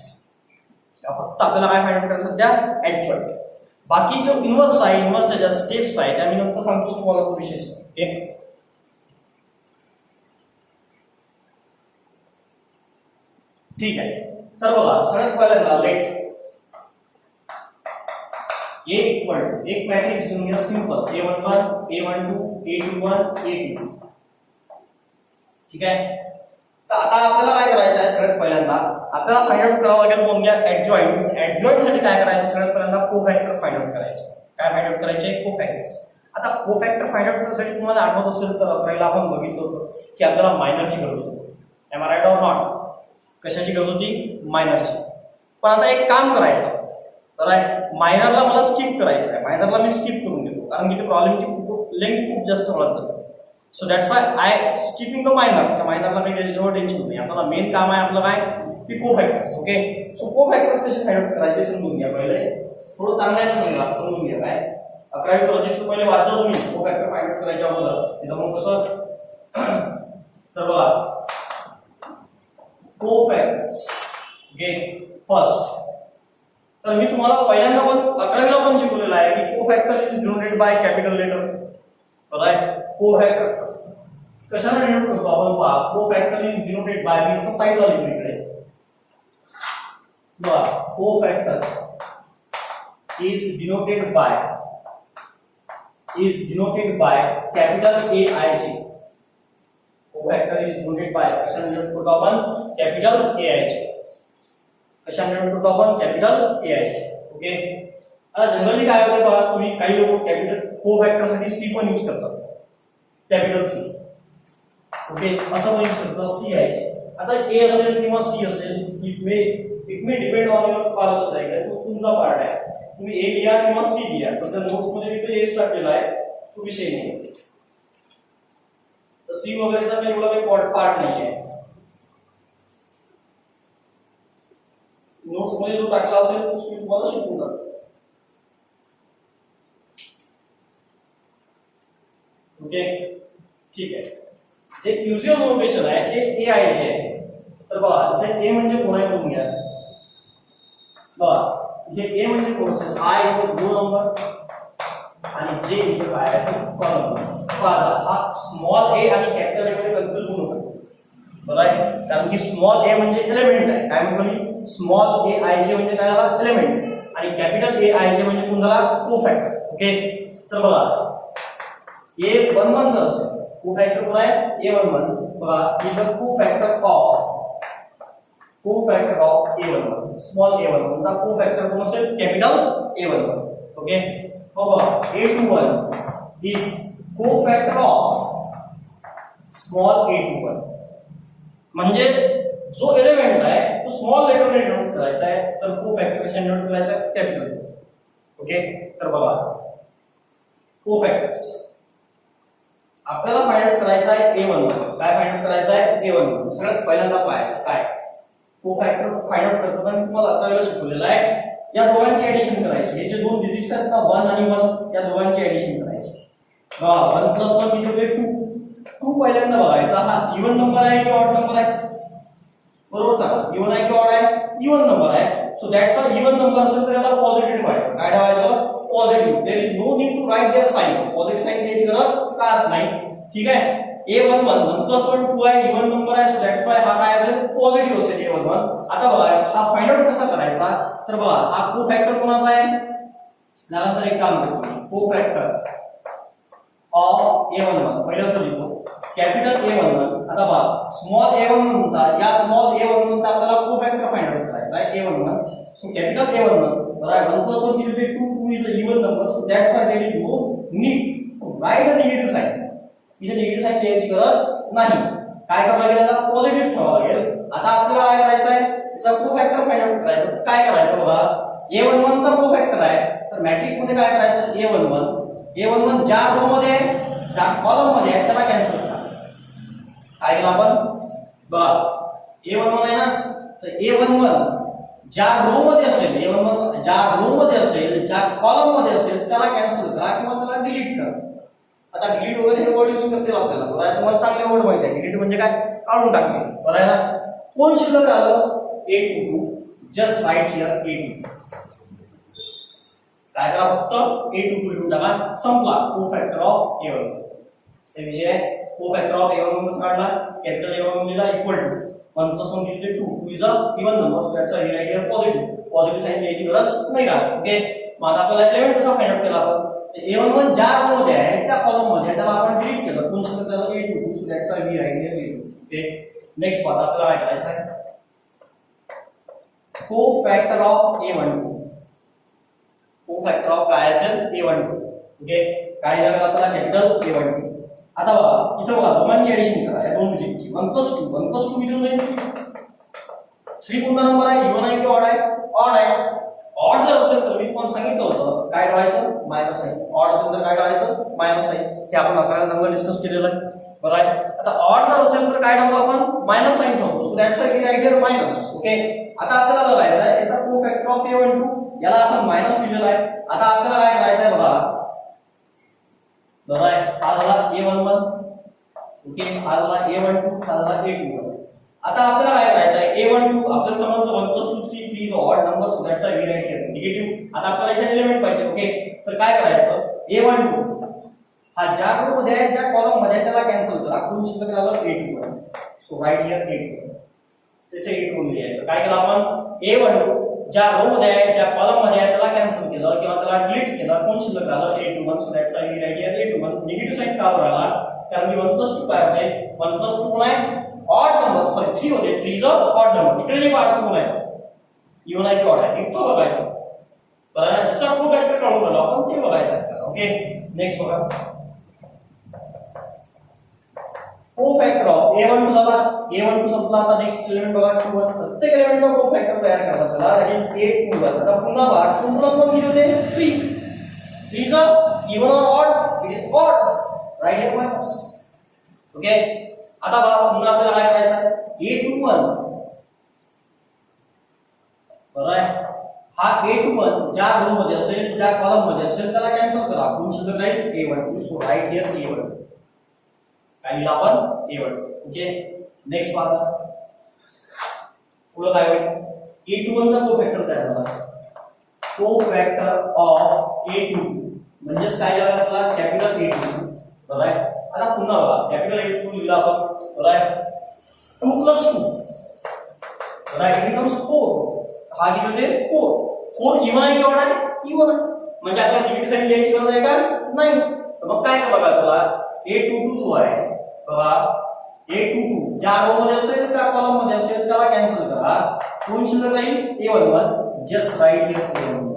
फक्त आपल्याला काय find out करायचं सध्या, adjoint. बाकी जो inverse आहे, इन्व्हर्सच्या ज्या steps आहेत त्या मी नंतर सांगतो तुम्हाला तो विशेष. ओके, ठीक आहे. तर बघा सगळ्यात पहिल्यांदा लेट एक मॅट्रिक्स घेऊन घ्या simple A11 A12 A21 A22. ठीक आहे, तर आता आपल्याला काय करायचं आहे सगळ्यात पहिल्यांदा आपल्याला फाइंड आउट करावं लागेल बघून घ्या ऍडजॉइंट. ऍडजॉइंट साठी काय करायचं सगळ्यात पहिल्यांदा कोफॅक्टर्स फाइंड आउट करायचे. काय फाइंड आउट करायचे, कोफॅक्टर्स. आता कोफॅक्टर फाइंड आउट करण्यासाठी तुम्हाला आठवत असेल तर पहिला आपण बघितलं होतं की आपल्याला मायनरची गरज होती. Am I right or not? कशाची गरज होती, मायनरची. पण आता एक काम करायचं, तर मायनरला मला स्किप करायचं आहे. मायनरला मी स्किप करून देतो कारण की प्रॉब्लेमची लेंथ खूप जास्त वाढत. So that's Y I skipping the minor. त्या मायनरला काही त्याच्यावर टेन्शन नाही. आपल्याला मेन काम आहे आपलं काय, की कोफॅक्टर्स. ओके, सो कोफॅक्टर्स कसे फाइंड आउट करायचे समजून घ्या. पहिले थोडं चांगल्याने समजून घ्या. काय 11वी रजिस्टर पहिले वाचा तुम्ही कोफॅक्टर फाइंड आउट करायच्या अगोदर. तिथं मग कसं, तर बघा कोफॅक्टर्स. ओके, फर्स्ट तर मी तुम्हाला पहिल्यांदा पण 11वीला पण शिकवलेलं आहे की cofactor is denoted by capital letter. Right, cofactor कशाने डिनोट करतो आपण पहा. कोफॅक्टर इज डिनोटेड बाय, मी असं साइडला लिहितो इकडे बघा. Cofactor is denoted by capital AI. Cofactor is denoted by कशाने डिनोट करतो आपण, कॅपिटल AI. कशाने डिनोट करतो आपण, कॅपिटल AI. ओके, आता जनरली काय होते बघा, तुम्ही काही लोक कॅपिटल कोफॅक्टर साठी C पण यूज करतात, कॅपिटल C. ओके, असं पण यूज करतात C आहे. आता A असेल किंवा C असेल, it may depend on your college. तो तुमचा पार्ट आहे. तुम्ही ए लिहा किंवा सी लिहा, सध्या नोट्स मध्ये मी तो एच टाकलेला आहे, तो विषय नाही. तर सी वगैरेचा काही एवढा काही पार्ट नाही आहे. नोट्स मध्ये जो टाकला असेल तो मी तुम्हाला शिकवून टाकतो. ओके, ठीक आहे. जे युजुअल नोटेशन आहे ते ए आय जे आहे. तर बघा इथे ए म्हणजे कोण आहे बघून घ्या. बघा इथे ए म्हणजे कोण असेल, आय इथे रो नंबर आणि जे इथे काय असेल कॉलम. हा स्मॉल ए आणि कॅपिटल ए मध्ये कन्फ्युज होऊ नका. बरोबर आहे, कारण की स्मॉल ए म्हणजे एलिमेंट आहे. काय म्हणतो, स्मॉल ए आय जे म्हणजे काय झाला, एलिमेंट, आणि कॅपिटल ए आय जे म्हणजे कोण झाला, कोफॅक्टर. ओके, तर बघा A11 जर असेल, कोफॅक्टर कोण आहे, A11. बघा is a cofactor of A11. Small A11 चा कोफॅक्टर कोण असेल, कॅपिटल A11. ओके, बघा A21 is कोफॅक्टर of small A21. म्हणजे जो एलिमेंट आहे तो स्मॉल लेटरने डिनोट करायचा आहे, तर कोफॅक्टर कशाने डिनोट करायचा आहे, कॅपिटल. ओके, तर बघा कोफॅक्टर्स आपल्याला फाइंड आउट करायचा आहे A11. काय फाइंड आउट करायचं आहे, A11. सगळ्यात पहिल्यांदा पाहायचं काय, कोफॅक्टर फाइंड आउट करतो कारण तुम्हाला आता शिकवलेलं आहे. या दोघांची ऍडिशन करायची. हे जे दोन डिजिट्स आहेत ना 1 आणि 1, या दोघांची ऍडिशन करायची. बघा 1 + 1 किती होते, 2. 2 पहिल्यांदा बघायचा हा इव्हन नंबर आहे की ऑड नंबर आहे. बरोबर सांगा, इव्हन आहे की ऑड आहे, इव्हन नंबर आहे. So that's a even number असेल तर याला पॉझिटिव्ह ठेवायचं. काय ठेवायचं, positive. There is no need to write there sign. Positive sign द्यायची गरज का नाही. ठीक आहे, A11 1 + 1 2 आहे, इव्हन नंबर आहे. सो दॅट्स वाय हा काय असेल, पॉझिटिव्ह असेल A11. आता बघा हा फाइंड आउट कसा करायचा, तर बघा हा कोफॅक्टर कोणाचा आहे. त्यानंतर एक काम करतो, कोफॅक्टर ऑफ A11 पहिलं असं लिहितो, कॅपिटल A11. आता बघा स्मॉल A11 चा, या स्मॉल A11 चा आपल्याला कोफॅक्टर फाइंड आउट करायचा आहे A11. सो कॅपिटल A11 बरोबर 1 + 1 किती 2. 2 is a even number. So that's why there is no need to write a negative sign. इथे निगेटिव्ह साइन द्यायची गरज नाही. काय करावं लागेल, आता पॉझिटिव्ह ठेवावं लागेल. आता आपल्याला काय करायचं आहे, याचा कोफॅक्टर फाइंड आउट करायचा. तर काय करायचं बघा, A11 चा कोफॅक्टर आहे, तर मॅट्रिक्स मध्ये काय करायचं, A11 ज्या रो मध्ये आहे, ज्या कॉलम मध्ये आहे त्याला कॅन्सल करा. काय केलं आपण, बघा A11 आहे ना, तर A11 ज्या रो मध्ये असेल, A11 ज्या रो मध्ये असेल, ज्या कॉलम मध्ये असेल त्याला कॅन्सल करा किंवा त्याला डिलीट करा. आता डिलीट वगैरे हे वर्ड यूज करतील आपल्याला. बरोबर आहे, तुम्हाला चांगले वर्ड माहिती आहे. डिलीट म्हणजे काय, काढून टाकणे. बरोबर आहे ना. कोण शिल्लक राहिलं, A22. Just right here A22. काय करा, फक्त A22 लिहून टाका, संपला. Cofactor of A11. हे विषय आहे. कोफॅक्टर ऑफ A11 कसा काढला, कॅपिटल A11 लिहिला इक्वल टू 1 + 1 किती 2. 2 is a even number. So that's why we write here positive. Positive sign द्यायची गरज नाही राहत. ओके, मग आता आपल्याला एलिमेंट कसा फाइंड आउट केला आपण, A11 ज्या रो मध्ये आहे, ज्या कॉलम मध्ये आहे, त्याला आपण डिलीट केलं. कोण शिल्लक राहिलं, A22. So that's why we write here A22. Okay, next पाहता आपल्याला काय करायचं आहे, कोफॅक्टर ऑफ A12. कोफॅक्टर ऑफ काय असेल, A12. ओके, काय लागेल आपल्याला, कॅपिटल A12. आता बघा इथं बघा दोघांची ऍडिशन करा, या दोन डिजिटची. 1 + 2 1 + 2 किती होईल, 3 कोणता नंबर आहे, इव्हन आहे की ऑड आहे, ऑड आहे. ऑड जर असेल तर मी पण सांगितलं होतं काय ठेवायचं, मायनस साइन. ऑड असेल तर काय ठेवायचं, मायनस साइन. हे आपण आपल्याला चांगलं डिस्कस केलेलं आहे. बरोबर आहे. आता ऑड जर असेल तर काय ठेवतो आपण, मायनस साइन ठेवतो. So that's why we write here minus. Okay, आता आपल्याला बघायचं आहे याचा कोफॅक्टर ऑफ A12. याला आपण मायनस लिहिलेला आहे. आता आपल्याला काय करायचं आहे बघा, बरोबर आहे, हा झाला A11. ओके, हा झाला A12, हा झाला A21. आता आपल्याला काय करायचं आहे, A12 आपल्याला समजलं 1 + 2 3 3 is odd number. So that's why we write here negative. आता आपल्याला इथे एलिमेंट पाहिजे. ओके, तर काय करायचं, A12 हा ज्या रो मध्ये आहे, ज्या कॉलम मध्ये आहे, त्याला कॅन्सल करा. कोण शिल्लक राहिलं, A21. So right here A21. तिथे A21 लिहायचं. काय केलं आपण, A12 ज्या रो मध्ये आहे, ज्या कॉलम मध्ये आहे, त्याला कॅन्सल केलं किंवा त्याला डिलीट केलं. कोण शिल्लक राहिलं, A21. So that's why we write here A21. Negative sign का राहिला, कारण की 1 + 2 काय होते, 1 + 2 कोण आहे, ऑड नंबर. सॉरी 3 होते, 3 इज अ ऑड नंबर. इकडे नाही पाहायचं कोण आहे, इव्हन आहे की ऑड आहे, इथं बघायचं. बरोबर, दुसरा कोफॅक्टर काढून आलो आपण, ते बघायचं. ओके, नेक्स्ट बघा, कोफॅक्टर ऑफ A12 झाला, A12 संपला. आता नेक्स्ट एलिमेंट बघा 2 1. प्रत्येक एलिमेंटचा कोफॅक्टर तयार करायचा आपल्याला, दॅट इज A21. आता पुन्हा बघा 2 + 1 किती होते? 3. 3 is even or odd? It is odd. Right here minus. Okay. आता बघा पुन्हा आपल्याला काय करायचं आहे? A21 बरोबर आहे. हा A21 ज्या रो मध्ये असेल, ज्या कॉलम मध्ये असेल त्याला कॅन्सल करा. आपण शुद्ध राहील A12. So write here A12. काय लिहिलं आपण? A12. ओके. नेक्स्ट पाहता पुढे काय होईल? A21 चा कोफॅक्टर तयार झाला. कोफॅक्टर ऑफ A22 म्हणजे काय झालं आपला? Capital A22. बरोबर आहे. आता पुन्हा बघा कॅपिटल A22 लिहिला आपण. बरोबर आहे. 2 + 2 बरोबर आहे. It becomes 4. हा किती होते? 4. 4 इवन आहे की ऑड आहे? इवन आहे. म्हणजे आपल्याला डिव्हिजन लिहायची गरज आहे का? नाही. तर मग काय करा बघा तुला A22 जो आहे बघा A22 ज्या रो मध्ये असेल, ज्या कॉलम मध्ये असेल त्याला कॅन्सल करा. कोण शिल्लक राहील? A11. Just write here A11.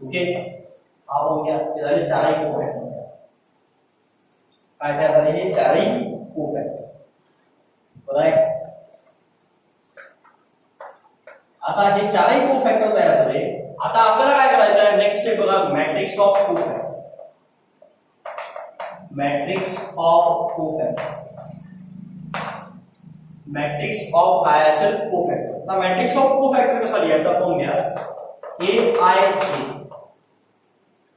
Okay. हा हो गया. हे झाले चारही कोफॅक्टर. काय तयार झाले? हे चारही कोफॅक्टर. बरोबर आहे. आता हे चारही कोफॅक्टर तयार झाले. आता आपल्याला काय करायचं आहे? नेक्स्ट स्टेप बघा matrix of cofactor. Matrix of cofactor. Matrix of काय असेल? कोफॅक्टर. आता मॅट्रिक्स ऑफ कोफॅक्टर कसा लिहायचा पाहून घ्या. AIJ.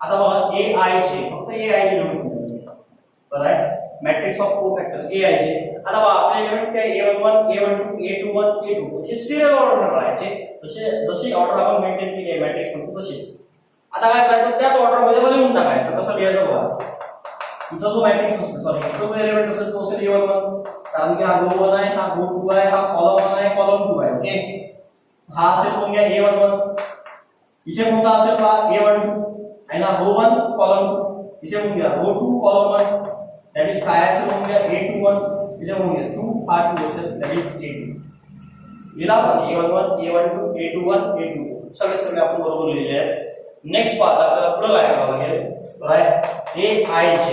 आता बघा AIJ फक्त AIJ लिहून बरोबर आहे. Matrix of cofactor AIJ. आता बघा आपले एलिमेंट काय A11 A12 A21 A22 हे सिरियल ऑर्डर करायचे. जशी ऑर्डर आपण मेंटेन केली आहे मॅट्रिक्स मध्ये तशीच. आता काय करायचं? त्याच ऑर्डर मध्ये लिहून टाकायचं. कसं लिहायचं बघा. इथं जो मॅट्रिक्स असेल सॉरी इथं जो एलिमेंट असेल तो असेल A11 कारण की हा रो 1 आहे, हा रो 2 आहे, हा कॉलम 1 आहे, कॉलम 2 आहे. ओके. हा असेल कोण घ्या A11. इथे कोणता असेल पहा A12 आणि हा रो 1 कॉलम 2. इथे कोण घ्या रो 2 कॉलम 1. दॅट इज काय असेल कोण घ्या A21. इथे कोण घ्या 2 हा 2 असेल दॅट इज A2. लिहिला आपण A11 A12 A21 A22 सगळे आपण बरोबर लिहिले आहे. नेक्स्ट पाहत आपल्याला पुढे काय करावं लागेल? Write AIJ.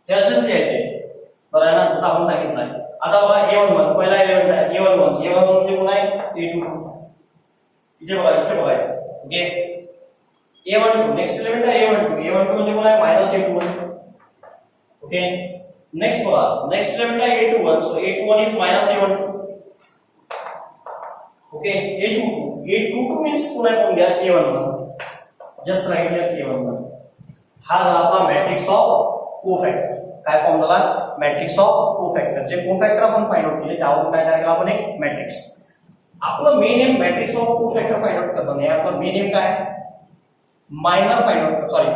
हे असेच लिहायचे. बरं आहे ना जसं आपण सांगितलं आहे. आता बघा A11 पहिला एलिमेंट आहे A11 म्हणजे कोण आहे? A22. इथे बघा इथे बघायचं. ओके. A12 नेक्स्ट एलिमेंट आहे A12 म्हणजे कोण आहे? -A21. ओके. नेक्स्ट बघा नेक्स्ट एलिमेंट आहे A21. So A21 is -A12. Okay. A22 means कोण आहे? कोण घ्या A11. Just write here A11. हा झाला आपला मॅट्रिक्स ऑफ कोफॅक्टर. काय फॉर्म झाला? Matrix of cofactor. जे कोफॅक्टर आपण फाइंड आउट केले त्यावरून काय तयार केला आपण? एक मॅट्रिक्स. आपलं main M matrix of cofactor find out करणं आहे. आपलं मेन एम काय? Minor find out sorry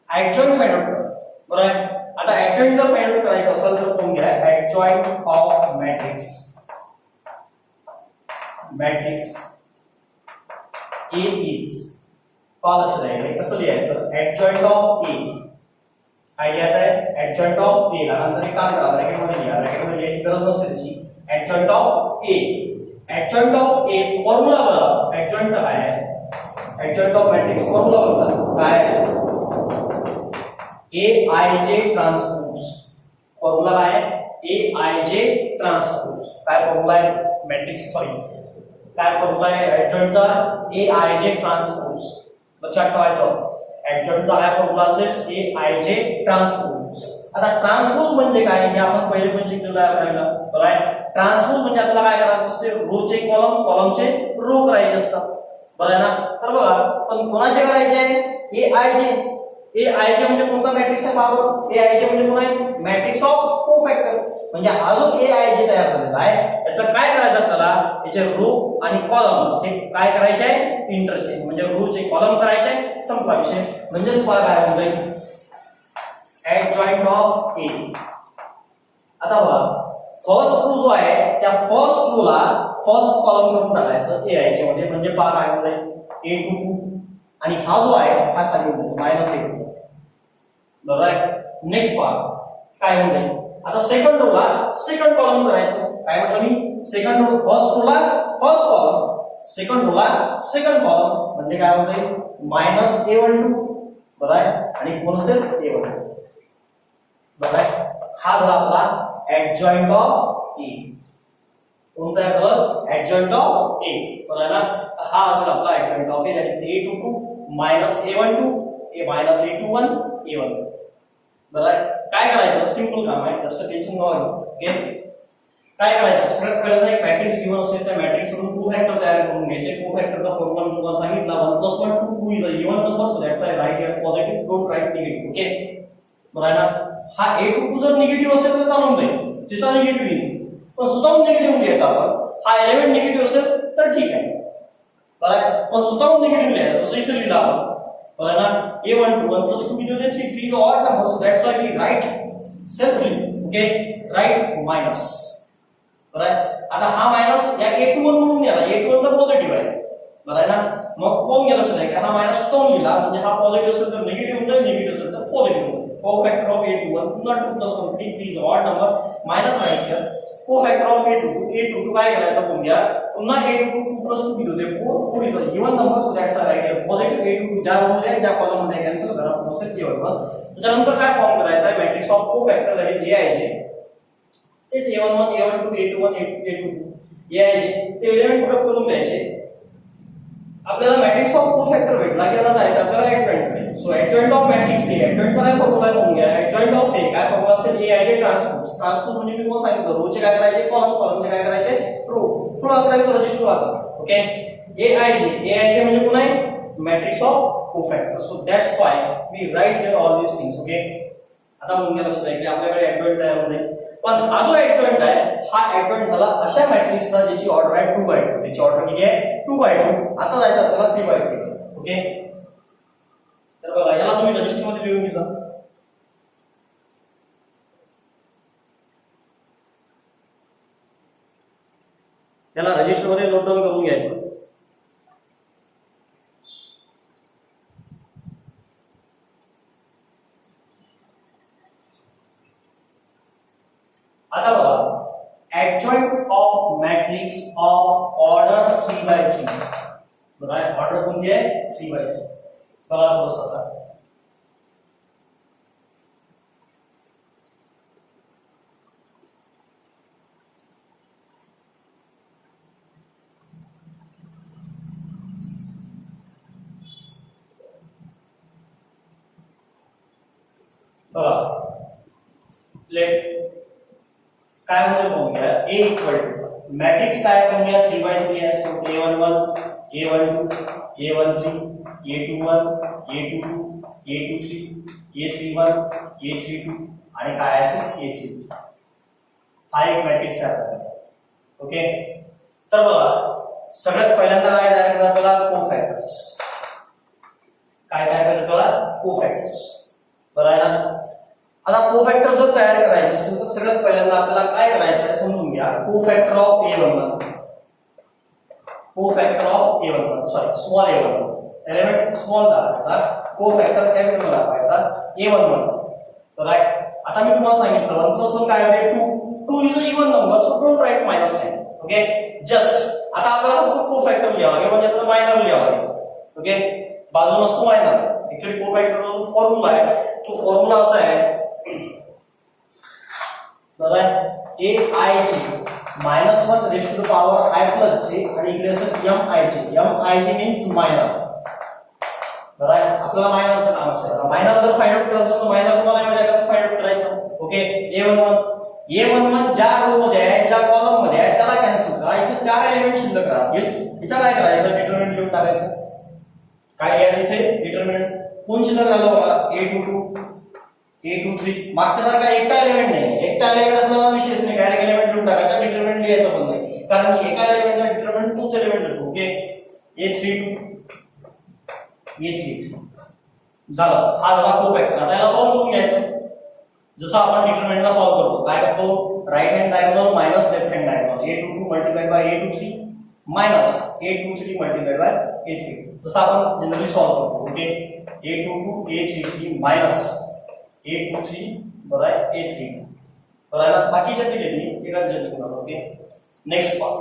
adjoint find out करणं. बरोबर आहे. आता ऍडजॉइंट जर फाइंड आउट करायचं असेल तर कोण घ्या? Adjoint of matrix. Matrix A is लक्ष द्यायचं कसं लिहायचं? Adjoint of A. काय लिहायचं आहे? Adjoint of A. नंतर एक काम करा ब्रॅकेट मध्ये लिहा. ब्रॅकेट मध्ये लिहायची गरज नसते त्याची. Adjoint of A. Adjoint of A formula बघा. ऍडजॉइंटचा काय आहे? ऍडजॉइंट ऑफ मॅट्रिक्स फॉर्म्युला बघा काय आहे? AIJ transpose. फॉर्म्युला काय आहे? AIJ transpose. काय फॉर्म्युला आहे? मॅट्रिक्स सॉरी काय फॉर्म्युला आहे ऍडजॉइंटचा? AIJ transpose. लक्षात ठेवायचं. ऍडजॉइंटचा काय फॉर्म्युला असेल? AIJ transpose. आता ट्रान्सपोज म्हणजे काय हे आपण पहिले पण शिकलेलं आहे आपल्याला. बरोबर आहे. ट्रान्सपोज म्हणजे आपल्याला काय करायचं असते? रोचे कॉलम कॉलमचे रो करायचे असतात. बरोबर आहे ना. तर बघा पण कोणाचे करायचे आहे? AIJ म्हणजे कोणता मॅट्रिक्स आहे? बाबा AIJ म्हणजे कोण आहे? Matrix of cofactor. म्हणजे हा जो AIJ तयार झालेला आहे याचं काय करायचं आपल्याला? याचे रो आणि कॉलम हे काय करायचे आहे? इंटरचेंज. म्हणजे रोचे कॉलम करायचे. संपला विषय. म्हणजेच मला काय होऊन जाईल? Adjoint of A. आता बघा फर्स्ट रो जो आहे त्या फर्स्ट रोला फर्स्ट कॉलम करून टाकायचं AIJ मध्ये. म्हणजे पहा काय होऊन जाईल? A22 आणि हा जो आहे हा खाली होऊन जाईल -A2. बरोबर आहे. नेक्स्ट पहा काय होऊन जाईल? आता सेकंड रोला सेकंड कॉलम करायचं. काय म्हटलं मी? सेकंड रो फर्स्ट रोला फर्स्ट कॉलम, सेकंड रोला सेकंड कॉलम म्हणजे काय होत आहे? -A12. बरोबर आहे. आणि कोण असेल? A12. बरोबर आहे. हा झाला आपला ऍडजॉइंट ऑफ ए. कोणता आहे झालं ऍडजॉइंट ऑफ ए. बरोबर ना. हा असेल आपला adjoint of A, that is a22 minus a12 a minus a21 a1. बरोबर आहे. काय करायचं सिंपल काम आहे, जास्त टेन्शन नको घेऊ. ओके काय करायचं सगळ्यात पहिल्यांदा एक मॅट्रिक्स गिवन असेल त्या मॅट्रिक्स वरून टू फॅक्टर तयार करून घ्यायचे. टू फॅक्टरचा फॉर्म्युला मी तुम्हाला सांगितला 1 + 1 2 2 is a even number, so that's I right here positive, don't write negative. Okay बरोबर आहे ना. हा a22 जर निगेटिव्ह असेल तर चालून जाईल, तिचा निगेटिव्ह नाही पण स्वतःहून निगेटिव्ह लिहायचा आपण. हा एलिमेंट निगेटिव्ह असेल तर ठीक आहे बरोबर आहे, पण स्वतःहून निगेटिव्ह लिहायचा जसं इथे लिहिलं आपण. बरोबर ना. a12 1 + 2 किती होते 3 3 is a odd number, so that's why we write selfly. Okay write minus. बरोबर. आता हा मायनस या a21 म्हणून लिहिला, a21 तर पॉझिटिव्ह आहे बरोबर आहे ना. मग कोण गेलं असेल की हा मायनस स्वतःहून लिहिला म्हणजे हा पॉझिटिव्ह असेल तर निगेटिव्ह होईल, निगेटिव्ह असेल तर पॉझिटिव्ह होईल. Co-factor of a21 पुन्हा 2 + 1 3 3 is odd number minus right here. Co-factor of a22 काय करायचं आपण घ्या पुन्हा a22 2 + 2 किती होते 4 4 is a even number, so that's right here positive. a22 ज्या रो मध्ये ज्या कॉलम मध्ये कॅन्सल करा प्रोसेस a11. त्याच्यानंतर काय फॉर्म करायचा आहे matrix of co-factor, that is aij. तेच a11 a12 a21 a22 aij ते एलिमेंट प्रोडक्ट करून द्यायचे. आपल्याला मॅट्रिक्स ऑफ कोफॅक्टर भेटला की आता जायचं आपल्याला adjoint. So adjoint of matrix A, ऍडजॉइंटचा काय फॉर्म्युला करून घ्या. ऍडजॉइंट ऑफ ए काय फॉर्म्युला असेल ए आय जे ट्रान्सपोज. ट्रान्सपोज म्हणजे मी तुम्हाला सांगितलं रोचे काय करायचे कॉलम, कॉलमचे काय करायचे रो. थोडं करायचं रजिस्टर वाचा. ओके ए आय जे म्हणजे पुन्हा matrix of cofactor, so that's why we write here all these things. Okay आता मुंग्या लक्षात आहे की आपल्याकडे ऍडजॉइंट तयार होते, पण हा जो ऍडजॉइंट आहे हा ऍडजॉइंट झाला अशा मॅट्रिक्सचा ज्याची ऑर्डर आहे 2/2. त्याची ऑर्डर किती आहे 2/2. आता जायचं आपल्याला 3/3. ओके तर बघा याला तुम्ही रजिस्टर मध्ये लिहून घ्या. याला रजिस्टर मध्ये नोट डाऊन करून घ्यायचं. आता बघा adjoint of matrix of order 3/3. बघा ऑर्डर कोणती आहे 3/3. बघा थोडंसं आता बघा लेट काय म्हणजे पाहून घ्या a इक्वल टू मॅट्रिक्स काय पाहून घ्या 3/3 आहे. So a11 a12 a13 a21 a22 a23 a31 a32 आणि काय असेल a33. हा एक मॅट्रिक्स आहे. ओके तर बघा सगळ्यात पहिल्यांदा काय तयार करायचं आपल्याला कोफॅक्टर्स. काय तयार करायचं आपल्याला कोफॅक्टर्स. बरोबर आहे ना. आता कोफॅक्टर जर तयार करायचे असेल तर सगळ्यात पहिल्यांदा आपल्याला काय करायचं आहे समजून घ्या. Cofactor of a11 cofactor of a11 sorry small a11 element small दाखवायचा, कोफॅक्टर कॅपिटल दाखवायचा a11. राइट. आता मी तुम्हाला सांगितलं 1 + 1 काय आहे 2 2 is a even number, so don't write -10. Okay just आता आपल्याला फक्त कोफॅक्टर लिहावं लागेल म्हणजे आता मायनर लिहावं लागेल. ओके बाजू नसतो मायनर. ऍक्च्युअली कोफॅक्टरचा जो फॉर्म्युला आहे तो फॉर्म्युला असा आहे बरोबर आहे aij -1 ⁻⁻i + j आणि इकडे असेल mij मीन्स मायनर. बरोबर आहे आपल्याला मायनरचं काम असेल. मायनर जर फाइंड आउट करायचं तर मायनर तुम्हाला माहिती आहे कसं फाइंड आउट करायचं. ओके a11 ज्या रो मध्ये आहे ज्या कॉलम मध्ये आहे त्याला कॅन्सल करा. इथे 4 एलिमेंट शिल्लक राहतील. इथं काय करायचं डिटरमिनंट लिहून टाकायचं. काय घ्यायचं इथे डिटरमिनंट कोण शिल्लक राहिलं बघा a22 a23. मागच्या सारखा एकटा एलिमेंट नाही. एकटा एलिमेंट असला विशेष नाही. डायरेक्ट एलिमेंट लिहून टाकायचा. डिटरमिनंट लिहायचं पण नाही कारण की एका एलिमेंटचा डिटरमिनंट तोच एलिमेंट येतो. ओके a32 a33 झालं. हा झाला कोफॅक्टर. आता याला सॉल्व्ह करून घ्यायचं जसं आपण डिटरमिनंटला सॉल्व्ह करतो. काय करतो right hand diagonal minus left hand diagonal a22 × a23 minus a23 × a3 जसं आपण जनरली सॉल्व्ह करतो. Okay a22 a33 minus a23 बरोबर आहे a3 बरोबर आहे. बाकीच्या दिले मी एकाच जण करणार. Okay next part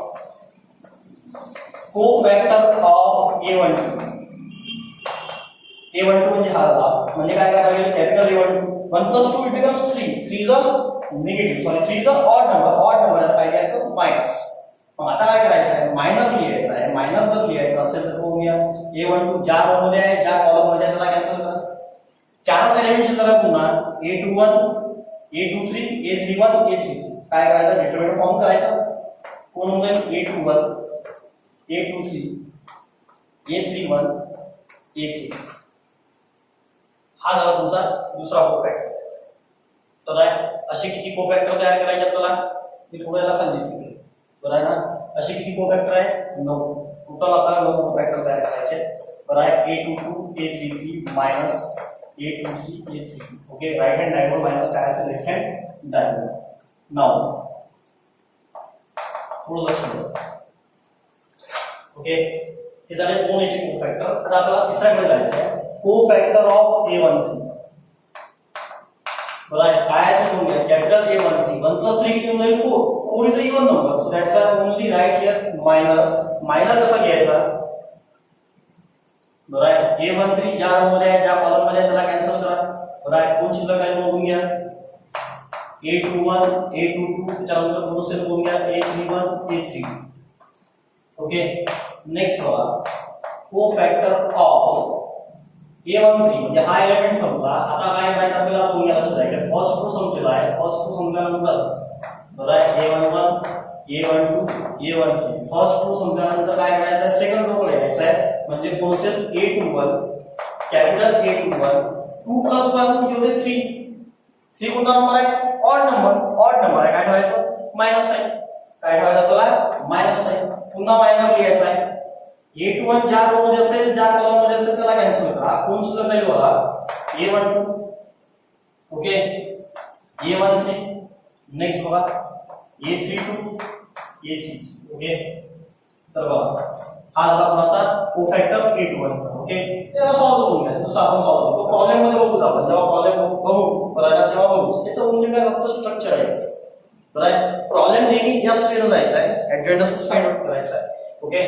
cofactor of a12 म्हणजे हा झाला म्हणजे काय करायला लागेल capital a12 1 + 2 it becomes 3 3 is a negative sorry 3 is a odd number काय घ्यायचं मायनस. मग आता काय करायचं आहे मायनर लिहायचं आहे. मायनर जर लिहायचं असेल तर बघूया A12 ज्या रो मध्ये आहे ज्या कॉलम मध्ये आहे त्याला कॅन्सल करा. चारच एलिमेंट शिल्लक पुन्हा A21 A23 A31 A33 काय करायचं डिटरमिनंट फॉर्म करायचा. कोण होऊन जाईल A21 A23 A31 A33 हा झाला तुमचा दुसरा कोफॅक्टर. तर असे किती कोफॅक्टर तयार करायचे आपल्याला मी पुढे खाली लिहितो. बरं आहे ना असे किती कोफॅक्टर आहे 9. टोटल आपल्याला 9 कोफॅक्टर तयार करायचे. बरं आहे A22 A33 minus A23 A33 okay. Right hand diagonal minus काय असेल लेफ्ट हँड डायगोनल. नाउ पुढे लक्ष द्या ओके. हे झाले दोन याचे कोफॅक्टर. आता आपल्याला तिसऱ्याकडे जायचं आहे कोफॅक्टर ऑफ A13. बरं आहे काय असेल म्हणूया कॅपिटल A13 1 + 3 किती होईल 4. 4 is a even number so that's why only write here minor कसा घ्यायचा. बरं आहे A13 ज्या रो मध्ये आहे ज्या कॉलम मध्ये आहे त्याला कॅन्सल करा. बरं आहे कोण शिल्लक आहे बघून घ्या A21 A22 त्याच्यानंतर दोन सेल बघून घ्या A31 A3 ओके. नेक्स्ट बघा कोफॅक्टर ऑफ A13 म्हणजे हा एलिमेंट संपला. आता काय करायचं आपल्याला बघून घ्या लक्षात आहे फर्स्ट रो संपलेला आहे. फर्स्ट रो संपल्यानंतर बरं आहे A11 A12 A13 first row संपल्यानंतर काय करायचं आहे सेकंड रो कडे यायचं आहे. म्हणजे कोण असेल A21 कॅपिटल A21 2 + 1 किती होते 3. 3 कोणता नंबर आहे ऑड नंबर आहे. काय ठेवायचं मायनस साइन. काय ठेवायचं आपल्याला मायनस साइन. पुन्हा मायनर लिहायचा आहे. A21 ज्या रो मध्ये असेल ज्या कॉलम मध्ये असेल त्याला कॅन्सल करा. कोण शिल्लक राहील बघा A12 ओके A13 नेक्स्ट बघा A32 A33 ओके. तर बघा हा झाला कोणाचा कोफॅक्टर A21 चा ओके. त्याला सॉल्व्ह करून घ्या जसं आपण सॉल्व्ह करतो प्रॉब्लेम मध्ये बघू आपण जेव्हा प्रॉब्लेम बघू बरोबर तेव्हा बघू. याचं ओनली काय फक्त स्ट्रक्चर आहे. बरोबर प्रॉब्लेम नेहमी या स्पेन जायचा आहे ऍडजॉइंट फाइंड आउट करायचा आहे ओके.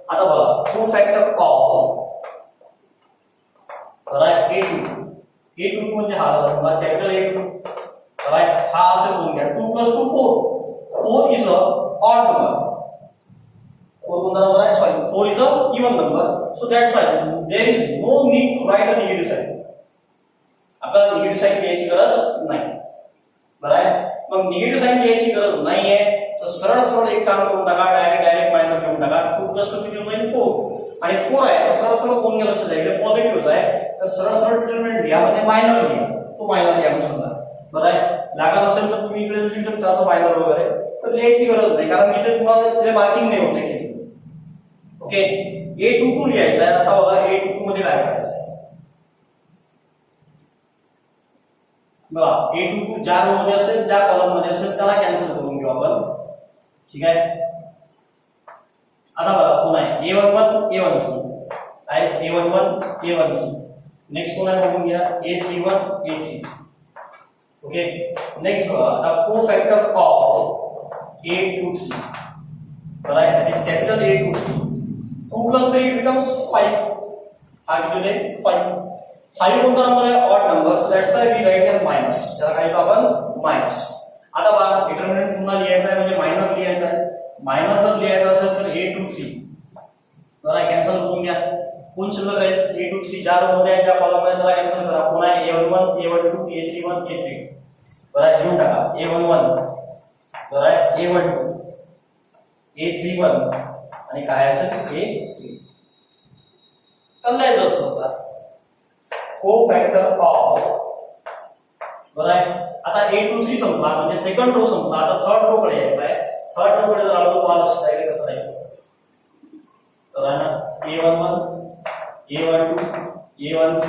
आता बघा कोफॅक्टर ऑफ राइट A22 म्हणजे हा झाला कॅपिटल A22 राइट हा असेल बघून घ्या 2 + 2 4. 4 इज अ ऑड नंबर. 4 कोणता नंबर आहे sorry 4 is a even number so that's why there is no need to write a negative sign. आपल्याला निगेटिव्ह साइन घ्यायची गरज नाही. बरं आहे मग निगेटिव्ह साइन घ्यायची गरज नाहीये तर सरळ एक काम करून टाका डायरेक्ट मायनर घेऊन टाका. 2 + 2 किती होईल 4 आणि 4 आहे तर सरळ कोण गेलं लक्षात आहे पॉझिटिव्हच आहे तर सरळ डिटरमिनंट घ्या म्हणजे मायनर लिहा. तो मायनर लिहा समजा. बरं आहे लागत असेल तर तुम्ही इकडे लिहू शकता असं मायनर वगैरे तर लिहायची गरज नाही कारण इथे तुम्हाला तिथे मार्किंग नाही होत ऍक्च्युअली ओके. A22 लिहायचं आहे. आता बघा A22 मध्ये काय करायचं आहे बघा A22 ज्या रो मध्ये असेल ज्या कॉलम मध्ये असेल त्याला कॅन्सल करून घेऊ आपण ठीक आहे. आता बघा पुन्हा A11 A13 आहे A11 A13 नेक्स्ट कोण आहे बघून घ्या A31 A33 ओके. नेक्स्ट बघा आता कोफॅक्टर ऑफ A23 बराबर that is capital A23 2 + 3 becomes 5 हा किती होते 5. 5 कोणता नंबर आहे odd number so that's why we write here minus. त्याला काय लिहितो आपण मायनस. आता बघा डिटरमिनंट पुन्हा लिहायचा आहे म्हणजे मायनर लिहायचा आहे. मायनर जर लिहायचा असेल तर A23 बरं कॅन्सल करून घ्या. कोण शिल्लक राहील A23 ज्या रो मध्ये आहे ज्या कॉलम मध्ये त्याला कॅन्सल करा. पुन्हा A11 A12 A31 A3 बरं लिहून टाका A11 बरं A12 A31 आणि काय असेल A3 चाललायचं असं होता कोफॅक्टर ऑफ बरं आहे. आता A23 संपला म्हणजे सेकंड रो संपला. आता थर्ड रो कडे यायचं आहे. थर्ड रो कडे जर आपण तुम्हाला लक्षात आहे कसं राहील तर आहे ना A11 A12 A13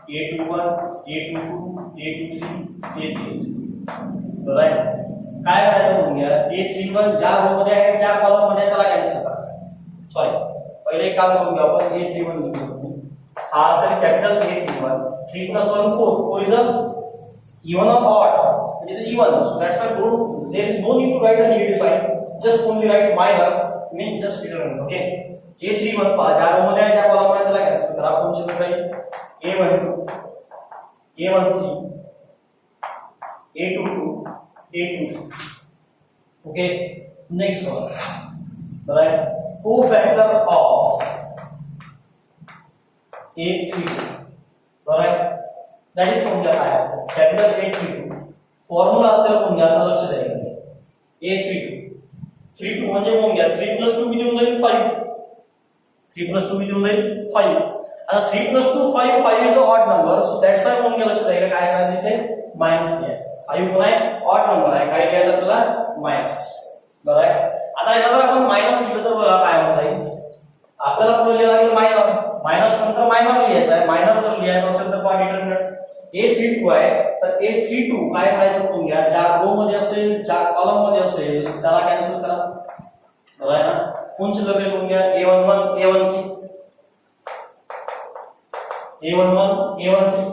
A21 A22 A23 A33 बरं आहे. काय करायचं म्हणून घ्या A31 ज्या रो मध्ये आहे ज्या कॉलम मध्ये त्याला कॅन्सल करा. सॉरी पहिले एक काम करून घ्या आपण A31 लिहू. हा असेल capital A31 3 + 1 4 4 is a even or odd it is even so that's why there is no need to write a negative sign just only write minor means just determine okay. A31 ज्या row मध्ये आहे त्या column मध्ये त्याला cancel करा. आपण शिकत राहील A12 A13 A22 A2. Okay, next one. Right, cofactor of A32. Right, that is from the IS. Capital A32. Formula असेल कोण घ्या लक्ष द्यायचं. A32. 32 म्हणजे कोण घ्या 3 + 2 किती होऊन जाईल 5. 3 + 2 किती होऊन जाईल 5. आता 3 + 2 5. 5 is a odd number, so that's why कोण घ्या लक्ष द्यायचं काय करायचं इथे मायनस घ्यायचं. 5 कोण आहे ऑड नंबर आहे काय घ्यायचं आपल्याला मायनस. बरोबर आहे. आता याला जर आपण मायनस लिहिलं तर बघा काय होत आहे आपल्याला पुढे लिहायला लागेल मायनर. मायनस नंतर मायनर लिहायचं आहे. मायनर जर लिहायचं असेल तर पहा डिटर्मिनंट A32 आहे तर A32 काय करायचं करून घ्या ज्या रो मध्ये असेल ज्या कॉलम मध्ये असेल त्याला कॅन्सल करा. बरोबर आहे ना. कोणची जर करून घ्या A11 A13 A11 A13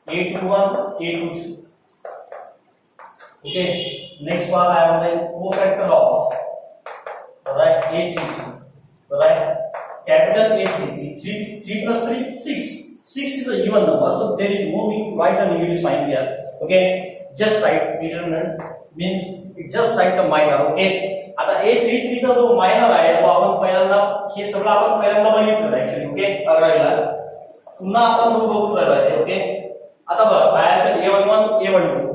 A21 A23. Okay, next one I have the cofactor of, right, A33, right, capital A33, 3 plus 3, 6. 6 is a even number, so there is no need to write a negative sign here. Okay, just write determinant means just write the minor. Okay, आता A33 चा जो minor आहे तो आपण पहिल्यांदा हे सगळं आपण पहिल्यांदा बघितलं actually. Okay, अगरायला पुन्हा आपण तो बघून राहिलो आहे. ओके, आता बघा काय असेल A11 A12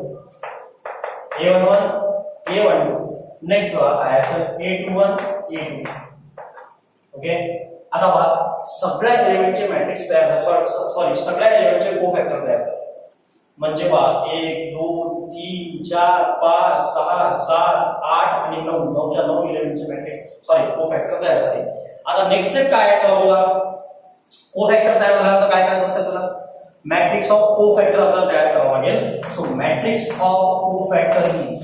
A11 A12 next बघा काय असेल A21 A22. ओके, आता बघा सगळ्या एलिमेंटचे मॅट्रिक्स तयार झाले. सॉरी सगळ्या एलिमेंटचे कोफॅक्टर तयार झाले. म्हणजे पहा 1 2 3 4 5 6 7 8 आणि 9 9च्या 9 एलिमेंटचे मॅट्रिक्स सॉरी कोफॅक्टर तयार झाले. आता नेक्स्ट स्टेप काय आहे बघा. कोफॅक्टर तयार झाल्यानंतर काय करायचं असतं त्याला मॅट्रिक्स ऑफ कोफॅक्टर आपल्याला तयार करावा लागेल. So matrix of cofactor is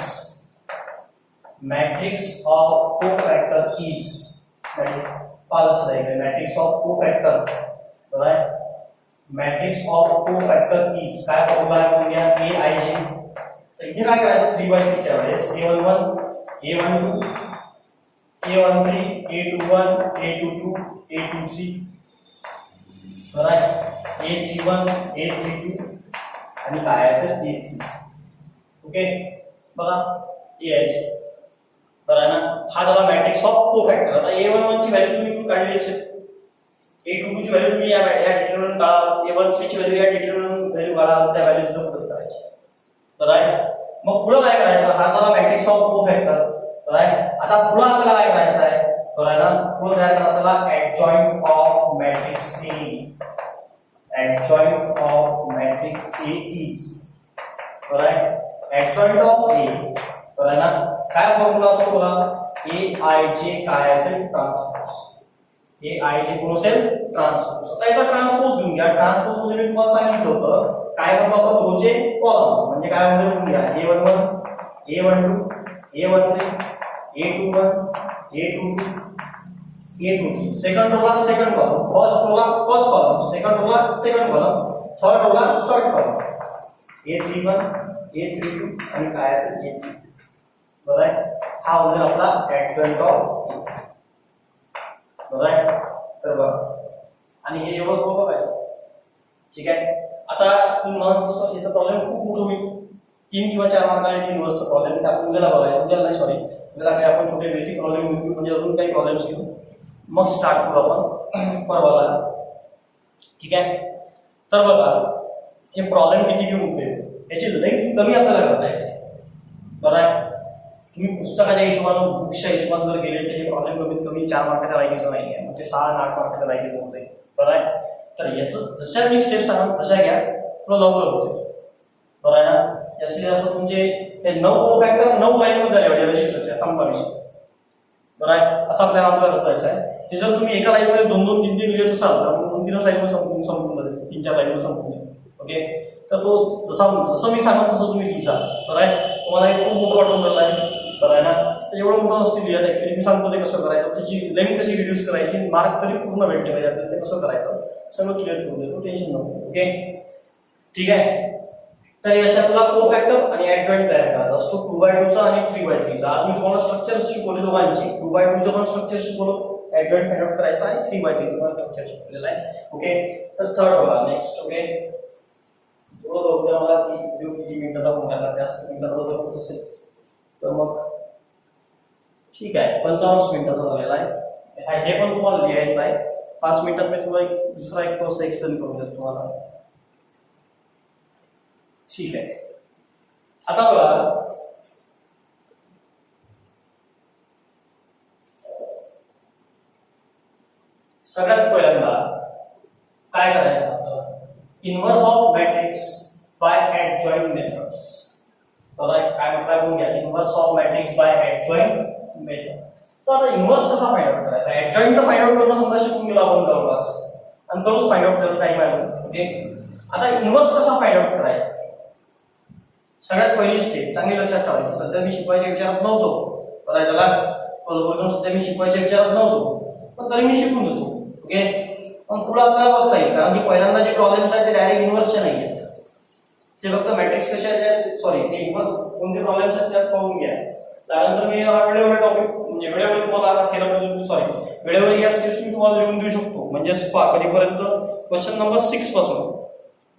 that is false रहेगा. Matrix of cofactor right. Matrix of cofactor is काय फॉर्म्युला आहे आपण घ्या AIJ. तर इथे काय करायचं 3/3 च्या वेळेस A11 A12 A13 A21 A22 A23 right A31 A32 आणि काय असेल A3. ओके, बघा AIJ बरोबर ना. हा झाला मॅट्रिक्स ऑफ कोफॅक्टर. आता A11 ची व्हॅल्यू तुम्ही इकडून काढली असेल. A22 ची व्हॅल्यू तुम्ही या डिटरमिनंट काढा. A13 ची व्हॅल्यू या डिटरमिनंट व्हॅल्यू काढा. त्या व्हॅल्यू तिथे पुट करायची. राइट. मग पुढे काय करायचं हा झाला मॅट्रिक्स ऑफ कोफॅक्टर. राइट. आता पुढे आपल्याला काय करायचं आहे बरोबर ना. पुढे तयार करायला आपल्याला adjoint of matrix A. Adjoint of matrix A is right. Adjoint of A बरोबर ना. काय फॉर्म्युला असतो बघा AIJ काय असेल ट्रान्सपोज. AIJ कोण असेल ट्रान्सपोज. आता याचा ट्रान्सपोज घेऊन घ्या. ट्रान्सपोज म्हणजे मी तुम्हाला सांगितलं होतं काय करतो आपण रोचे कॉलम म्हणजे काय म्हणजे घेऊन घ्या A11 A12 A13 A21 A22 A23. Second रोला सेकंड कॉलम, फर्स्ट रोला फर्स्ट कॉलम, सेकंड रोला सेकंड कॉलम, थर्ड रोला थर्ड कॉलम. A31 A32 आणि काय असेल A3. बरोबर आहे. हा म्हणजे आपला adjoint of बरोबर आहे. तर बघा आणि हे एवढं बघायचं. ठीक आहे. आता तुम्ही म्हणत असाल याचा प्रॉब्लेम खूप मोठा होईल. 3 किंवा 4 मार्काने 3 वर्ष प्रॉब्लेम आपण उद्याला बघायचं. उद्याला नाही सॉरी उद्याला काही आपण छोटे बेसिक प्रॉब्लेम म्हणजे अजून काही प्रॉब्लेम्स घेऊ मग स्टार्ट करू आपण परवाला. ठीक आहे. तर बघा हे प्रॉब्लेम किती घेऊन उठले याची लेंथ कमी आपल्याला करता येते. बरोबर आहे. तुम्ही पुस्तकाच्या हिशोबाने बुकच्या हिशोबाने जर गेले तर हे प्रॉब्लेम कमीत कमी 4 मार्काच्या लायकीचं नाही आहे. म्हणजे 6 8 मार्काच्या लायकीचं होते. बरोबर आहे. तर याचं जशा मी स्टेप सांगा तशा घ्या थोडं लवकर होते. बरोबर आहे ना. जास्तीत जास्त तुमचे ते 9 कोफॅक्टर 9 लाईन मध्ये आले रजिस्टरच्या संपला विषय. बरोबर आहे. असं आपल्याला आपल्याला रचायचं आहे. ते जर तुम्ही एका लाईन मध्ये 2 2 3 3 लिहित असाल तर 2-3 लाईन मध्ये संपून जाईल. 3-4 लाईन मध्ये संपून जाईल. ओके, तर तो जसं मी सांगत तसं तुम्ही लिहिजा. बरोबर आहे. तुम्हाला एक खूप मोठं वाटून राहिलं आहे. बरोबर आहे ना. तर एवढं मोठं नसते लिहित ऍक्च्युली. मी सांगतो ते कसं करायचं त्याची लेंथ कशी रिड्यूस करायची मार्क तरी पूर्ण भेटते पाहिजे आपल्याला ते कसं करायचं सगळं क्लिअर करून देतो. टेन्शन नको. ओके, ठीक आहे. तर अशा आपला कोफॅक्टर आणि adjoint तयार करायचा असतो 2/2 चा आणि 3/3 चा. आज मी तुम्हाला स्ट्रक्चर शिकवले दोघांचे. 2/2 चं पण स्ट्रक्चर शिकवलं, adjoint फाइंड आउट करायचा आणि 3/3 चं पण स्ट्रक्चर शिकवलेलं आहे. ओके, तर थर्ड बघा नेक्स्ट. ओके, थोडं बघूया मला की किती मिनिटं दाखवून घ्यायला जास्त मिनिटं होत असेल तर मग ठीक आहे 55 मिनिटाचा झालेला आहे हे पण तुम्हाला लिहायचं आहे 5 मिनिटात मी तुम्हाला एक दुसरा एक प्रोसेस एक्सप्लेन करून देतो तुम्हाला ठीक आहे आता बघा सगळ्यात पहिल्यांदा काय करायचं आपल्याला inverse of matrix by adjoint methods तर काय म्हटलं बघून घ्या inverse of matrix by adjoint method तर आता इन्व्हर्स कसा फाइंड आउट करायचा ऍडजॉइंट तर फाइंड आउट करणं समजा शिकून गेलो आपण जवळपास आणि तोच फाइंड आउट करायला टाइम आहे ओके आता इन्व्हर्स कसा फाइंड आउट करायचा सगळ्यात पहिली स्टेप चांगली लक्षात ठेवायची सध्या मी शिकवायच्या विचारात नव्हतो तर त्याला अल्गोरिदम सध्या मी शिकवायच्या विचारात नव्हतो पण तरी मी शिकून देतो ओके पण पुढे आपल्याला बघता येईल कारण की पहिल्यांदा जे प्रॉब्लेम्स आहेत ते डायरेक्ट इन्व्हर्सचे नाही आहेत ते फक्त मॅट्रिक्स कसे आहेत सॉरी ते इन्व्हर्स कोणते प्रॉब्लेम्स आहेत त्यात पाहून घ्या त्यानंतर मी वेळेवर टॉपिक म्हणजे वेळेवर तुम्हाला थेरम सॉरी वेळेवर या स्टेप्स मी तुम्हाला लिहून देऊ शकतो म्हणजे कधीपर्यंत क्वेश्चन नंबर 6 पासून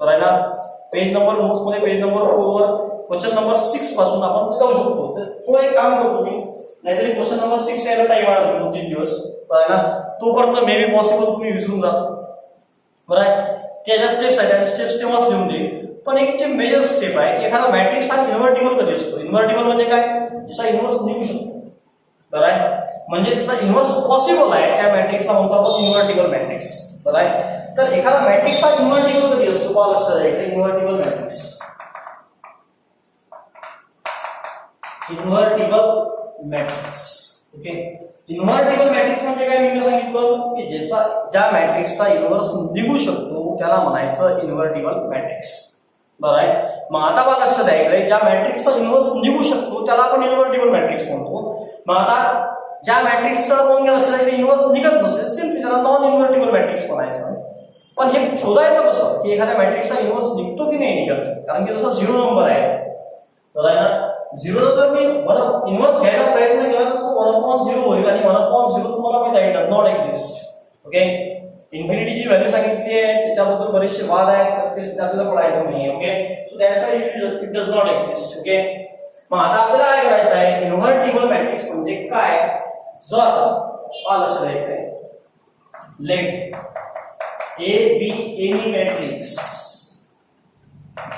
तर आहे ना पेज नंबर नोट्स मध्ये पेज नंबर 4 वर क्वेश्चन नंबर 6 पासून आपण जाऊ शकतो तर थोडं एक काम करतो मी नाहीतरी क्वेश्चन नंबर 6 यायला टाइम आहे 2-3 दिवस तर आहे ना तोपर्यंत मे बी पॉसिबल तुम्ही विसरून जा बरं आहे त्याच्या स्टेप्स आहेत त्या स्टेप्स तेव्हाच लिहून दे पण एक जे मेजर स्टेप आहे की एखादा मॅट्रिक्स हा इन्व्हर्टिबल कधी असतो इन्व्हर्टिबल म्हणजे काय ज्याचा इन्व्हर्स निघू शकतो बरं आहे म्हणजे त्याचा इन्व्हर्स पॉसिबल आहे त्या मॅट्रिक्सला म्हणतो आपण इन्व्हर्टिबल मॅट्रिक्स बरं आहे तर एखादा मॅट्रिक्स हा इन्व्हर्टिबल कधी असतो पहा लक्षात आहे इन्व्हर्टिबल मॅट्रिक्स ओके इन्व्हर्टिबल मॅट्रिक्स म्हणजे काय मी सांगितलं की ज्या मॅट्रिक्सचा इन्व्हर्स निघू शकतो त्याला म्हणायचं इन्व्हर्टिबल मॅट्रिक्स बरं आहे मग आता बघा लक्षात आहे ज्या मॅट्रिक्सचा इन्व्हर्स निघू शकतो त्याला आपण इन्व्हर्टिबल मॅट्रिक्स म्हणतो मग आता ज्या मॅट्रिक्सचा कोण लक्षात आहे इन्व्हर्स निघत नसेल सिम्पली त्याला नॉन इन्व्हर्टिबल मॅट्रिक्स म्हणायचं पण हे शोधायचं कसं की एखाद्या मॅट्रिक्सचा इन्व्हर्स निघतो की नाही निघत कारण की जसा 0 नंबर आहे तर आहे ना 0 जर मी इन्व्हर्स घ्यायचा प्रयत्न केला तर तो 1/0 होईल आणि 1/0 तुम्हाला माहिती आहे डज नॉट एक्झिस्ट ओके इन्फिनिटीची व्हॅल्यू सांगितली आहे त्याच्याबद्दल बरेचसे वाद आहेत ते आपल्याला पडायचं नाही okay so that's why it does not exist okay मग आता आपल्याला काय करायचं आहे इन्व्हर्टिबल मॅट्रिक्स म्हणजे काय जर लक्षात आहे let A B any matrix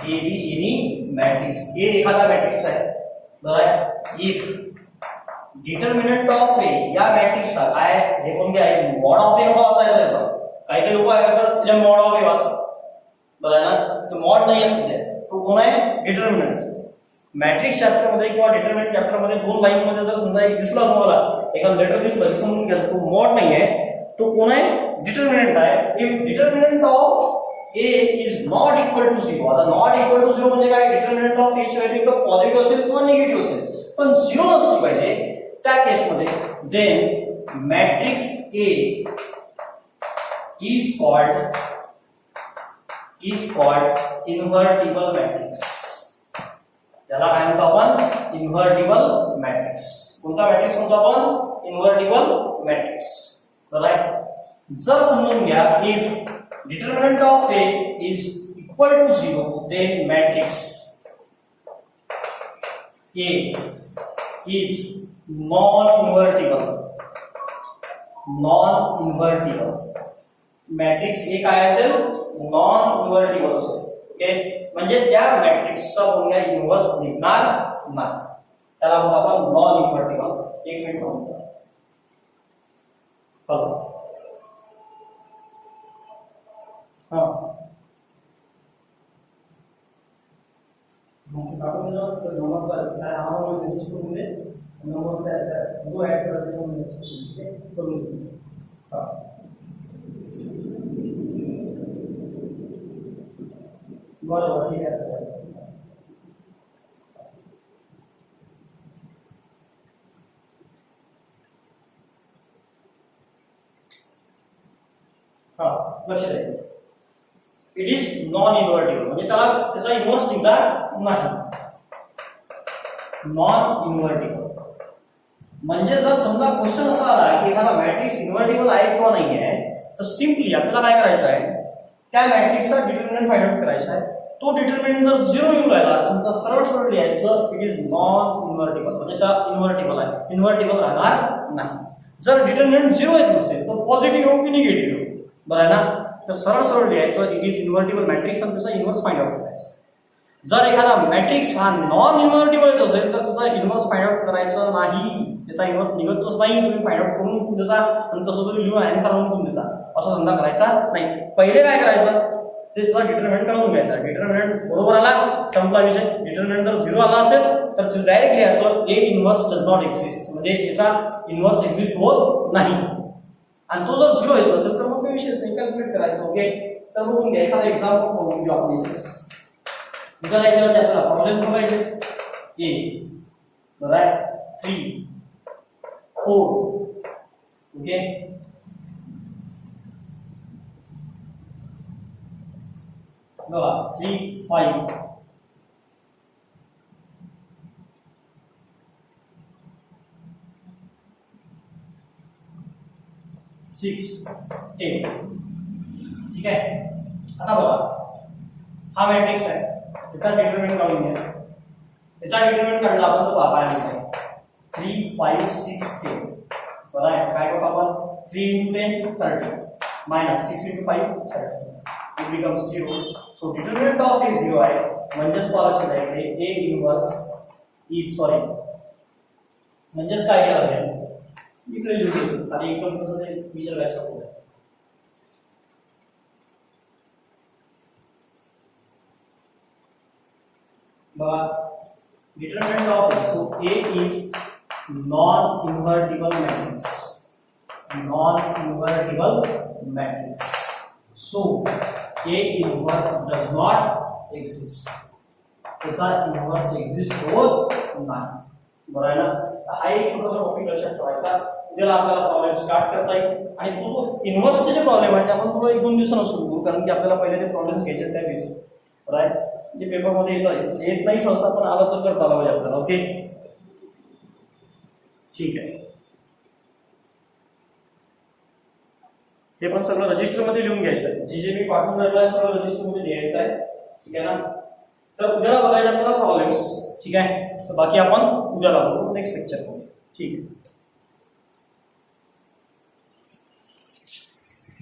A B any matrix A एखादा मॅट्रिक्स आहे बरोबर इफ डिटर्मिनंट ऑफ ए या मॅट्रिक्सचा काय हे कोणते आहे मॉड ऑफ ए वाचायचं याचा काही काही लोक आहे तर त्याला मॉड ऑफ ए वाचतात बरोबर ना तो मॉड नाही असते तो कोण आहे डिटर्मिनंट मॅट्रिक्स चॅप्टर मध्ये किंवा डिटर्मिनंट चॅप्टर मध्ये 2 लाईन मध्ये जर समजा एक दिसला तुम्हाला एका लेटर दिसलं समजून घ्या तो मॉड नाही आहे तो कोण आहे डिटर्मिनंट आहे if determinant of A is not equal to 0 आता नॉट इक्वल टू 0 म्हणजे काय डिटर्मिनंट ऑफ ए ची व्हॅल्यू पॉझिटिव्ह असेल किंवा निगेटिव्ह असेल पण 0 नसली पाहिजे त्या केस मध्ये then matrix A is called invertible matrix याला काय म्हणतो आपण इन्व्हर्टिबल मॅट्रिक्स कोणता मॅट्रिक्स म्हणतो आपण इन्व्हर्टिबल मॅट्रिक्स बरोबर जर समजून घ्या if determinant of A is equal to 0 then matrix A is non invertible matrix A काय असेल नॉन इन्व्हर्टिबल असेल ओके म्हणजे त्या मॅट्रिक्सचा कोणत्या इन्व्हर्स निघणार नाही त्याला म्हणतो आपण नॉन इन्व्हर्टिबल एक मिनिट म्हणतो बरोबर ठीक आहे लक्ष द्या इट इज नॉन इन्व्हर्टिबल म्हणजे त्याला त्याचा इन्व्हर्स निघणार नाही नॉन इन्व्हर्टिबल म्हणजे जर समजा क्वेश्चन असा आला की एखादा मॅट्रिक्स इन्व्हर्टिबल आहे किंवा नाही आहे तर सिम्पली आपल्याला काय करायचं आहे त्या मॅट्रिक्सचा डिटर्मिनंट फाइंड आउट करायचा आहे तो डिटर्मिनंट जर 0 येऊन राहिला समजा सरळ सरळ लिहायचं इट इज नॉन इन्व्हर्टिबल म्हणजे त्या इन्व्हर्टिबल आहे इन्व्हर्टिबल राहणार नाही. जर डिटर्मिनंट 0 येत नसेल तर पॉझिटिव्ह येऊ की निगेटिव्ह येऊ बरं आहे ना. तर सरळ सरळ लिहायचं इट इज इन्व्हर्टिबल मॅट्रिक्स आणि त्याचा इन्व्हर्स फाइंड आउट करायचा. जर एखादा मॅट्रिक्स हा नॉन इन्व्हर्टिबल येत असेल तर त्याचा इन्व्हर्स फाइंड आउट करायचं नाही. त्याचा इन्व्हर्स निघतच नाही. तुम्ही फाइंड आउट करून देता आणि कसं तरी लिहून आन्सर आणून देता असा धंदा करायचा नाही. पहिले काय करायचं त्याचा डिटर्मिनंट काढून घ्यायचा. डिटर्मिनंट बरोबर आला संपला विषय. डिटर्मिनंट जर 0 आला असेल तर डायरेक्ट लिहायचं ए इन्व्हर्स डज नॉट एक्झिस्ट म्हणजे याचा इन्व्हर्स एक्झिस्ट होत नाही. आणि तो जर 0 येत असेल तर मग काही विषयच नाही कॅल्क्युलेट करायचं. ओके तर बघून घ्या एखादा एक्झाम्पल बघून घेऊ आपण इथे. दुसऱ्या लेक्चरमध्ये आपल्याला प्रॉब्लेम बघायचे ए बरोबर आहे 3 4 ओके बघा 3 5 6 10 ठीक आहे. आता बघा हा मॅट्रिक्स आहे त्याचा डिटर्मिनंट काढून घ्या. त्याचा डिटर्मिनंट काढला आपण तो काय म्हणताय 3 5 6 10 बरं आहे. काय बघा आपण 3 × 10 30 minus 6 × 5 30 it becomes 0. so determinant of a 0 आहे म्हणजेच मला लक्षात आहे की a इन्व्हर्स इज सॉरी म्हणजेच काय आहे इकडे लिहू आणि एकदम कसं ते विचारायचं होतं. बघा determinant of so a is non invertible matrix so a inverse does not exist त्याचा इन्व्हर्स एक्झिस्ट होत नाही बरं आहे ना. हा एक छोटासा टॉपिक लक्षात ठेवायचा. उद्याला आपल्याला प्रॉब्लेम स्टार्ट करता येईल आणि तो इन्व्हर्सचे जे प्रॉब्लेम आहेत आपण थोडं 1-2 दिवसांना सुरू करू कारण की आपल्याला पहिले ते प्रॉब्लेम्स घ्यायचे त्या बेसिस राईट जे पेपरमध्ये येत नाही सहसा पण आला तर करता आला पाहिजे आपल्याला. ओके ठीक आहे. हे पण सगळं रजिस्टर मध्ये लिहून घ्यायचं आहे. जे मी पाठवून राहिलो आहे सगळं रजिस्टर मध्ये लिहायचं आहे. ठीक आहे ना. तर उद्याला बघायचे आपल्याला प्रॉब्लेम्स. ठीक आहे. तर बाकी आपण उद्याला बघू नेक्स्ट लेक्चर मध्ये. ठीक आहे.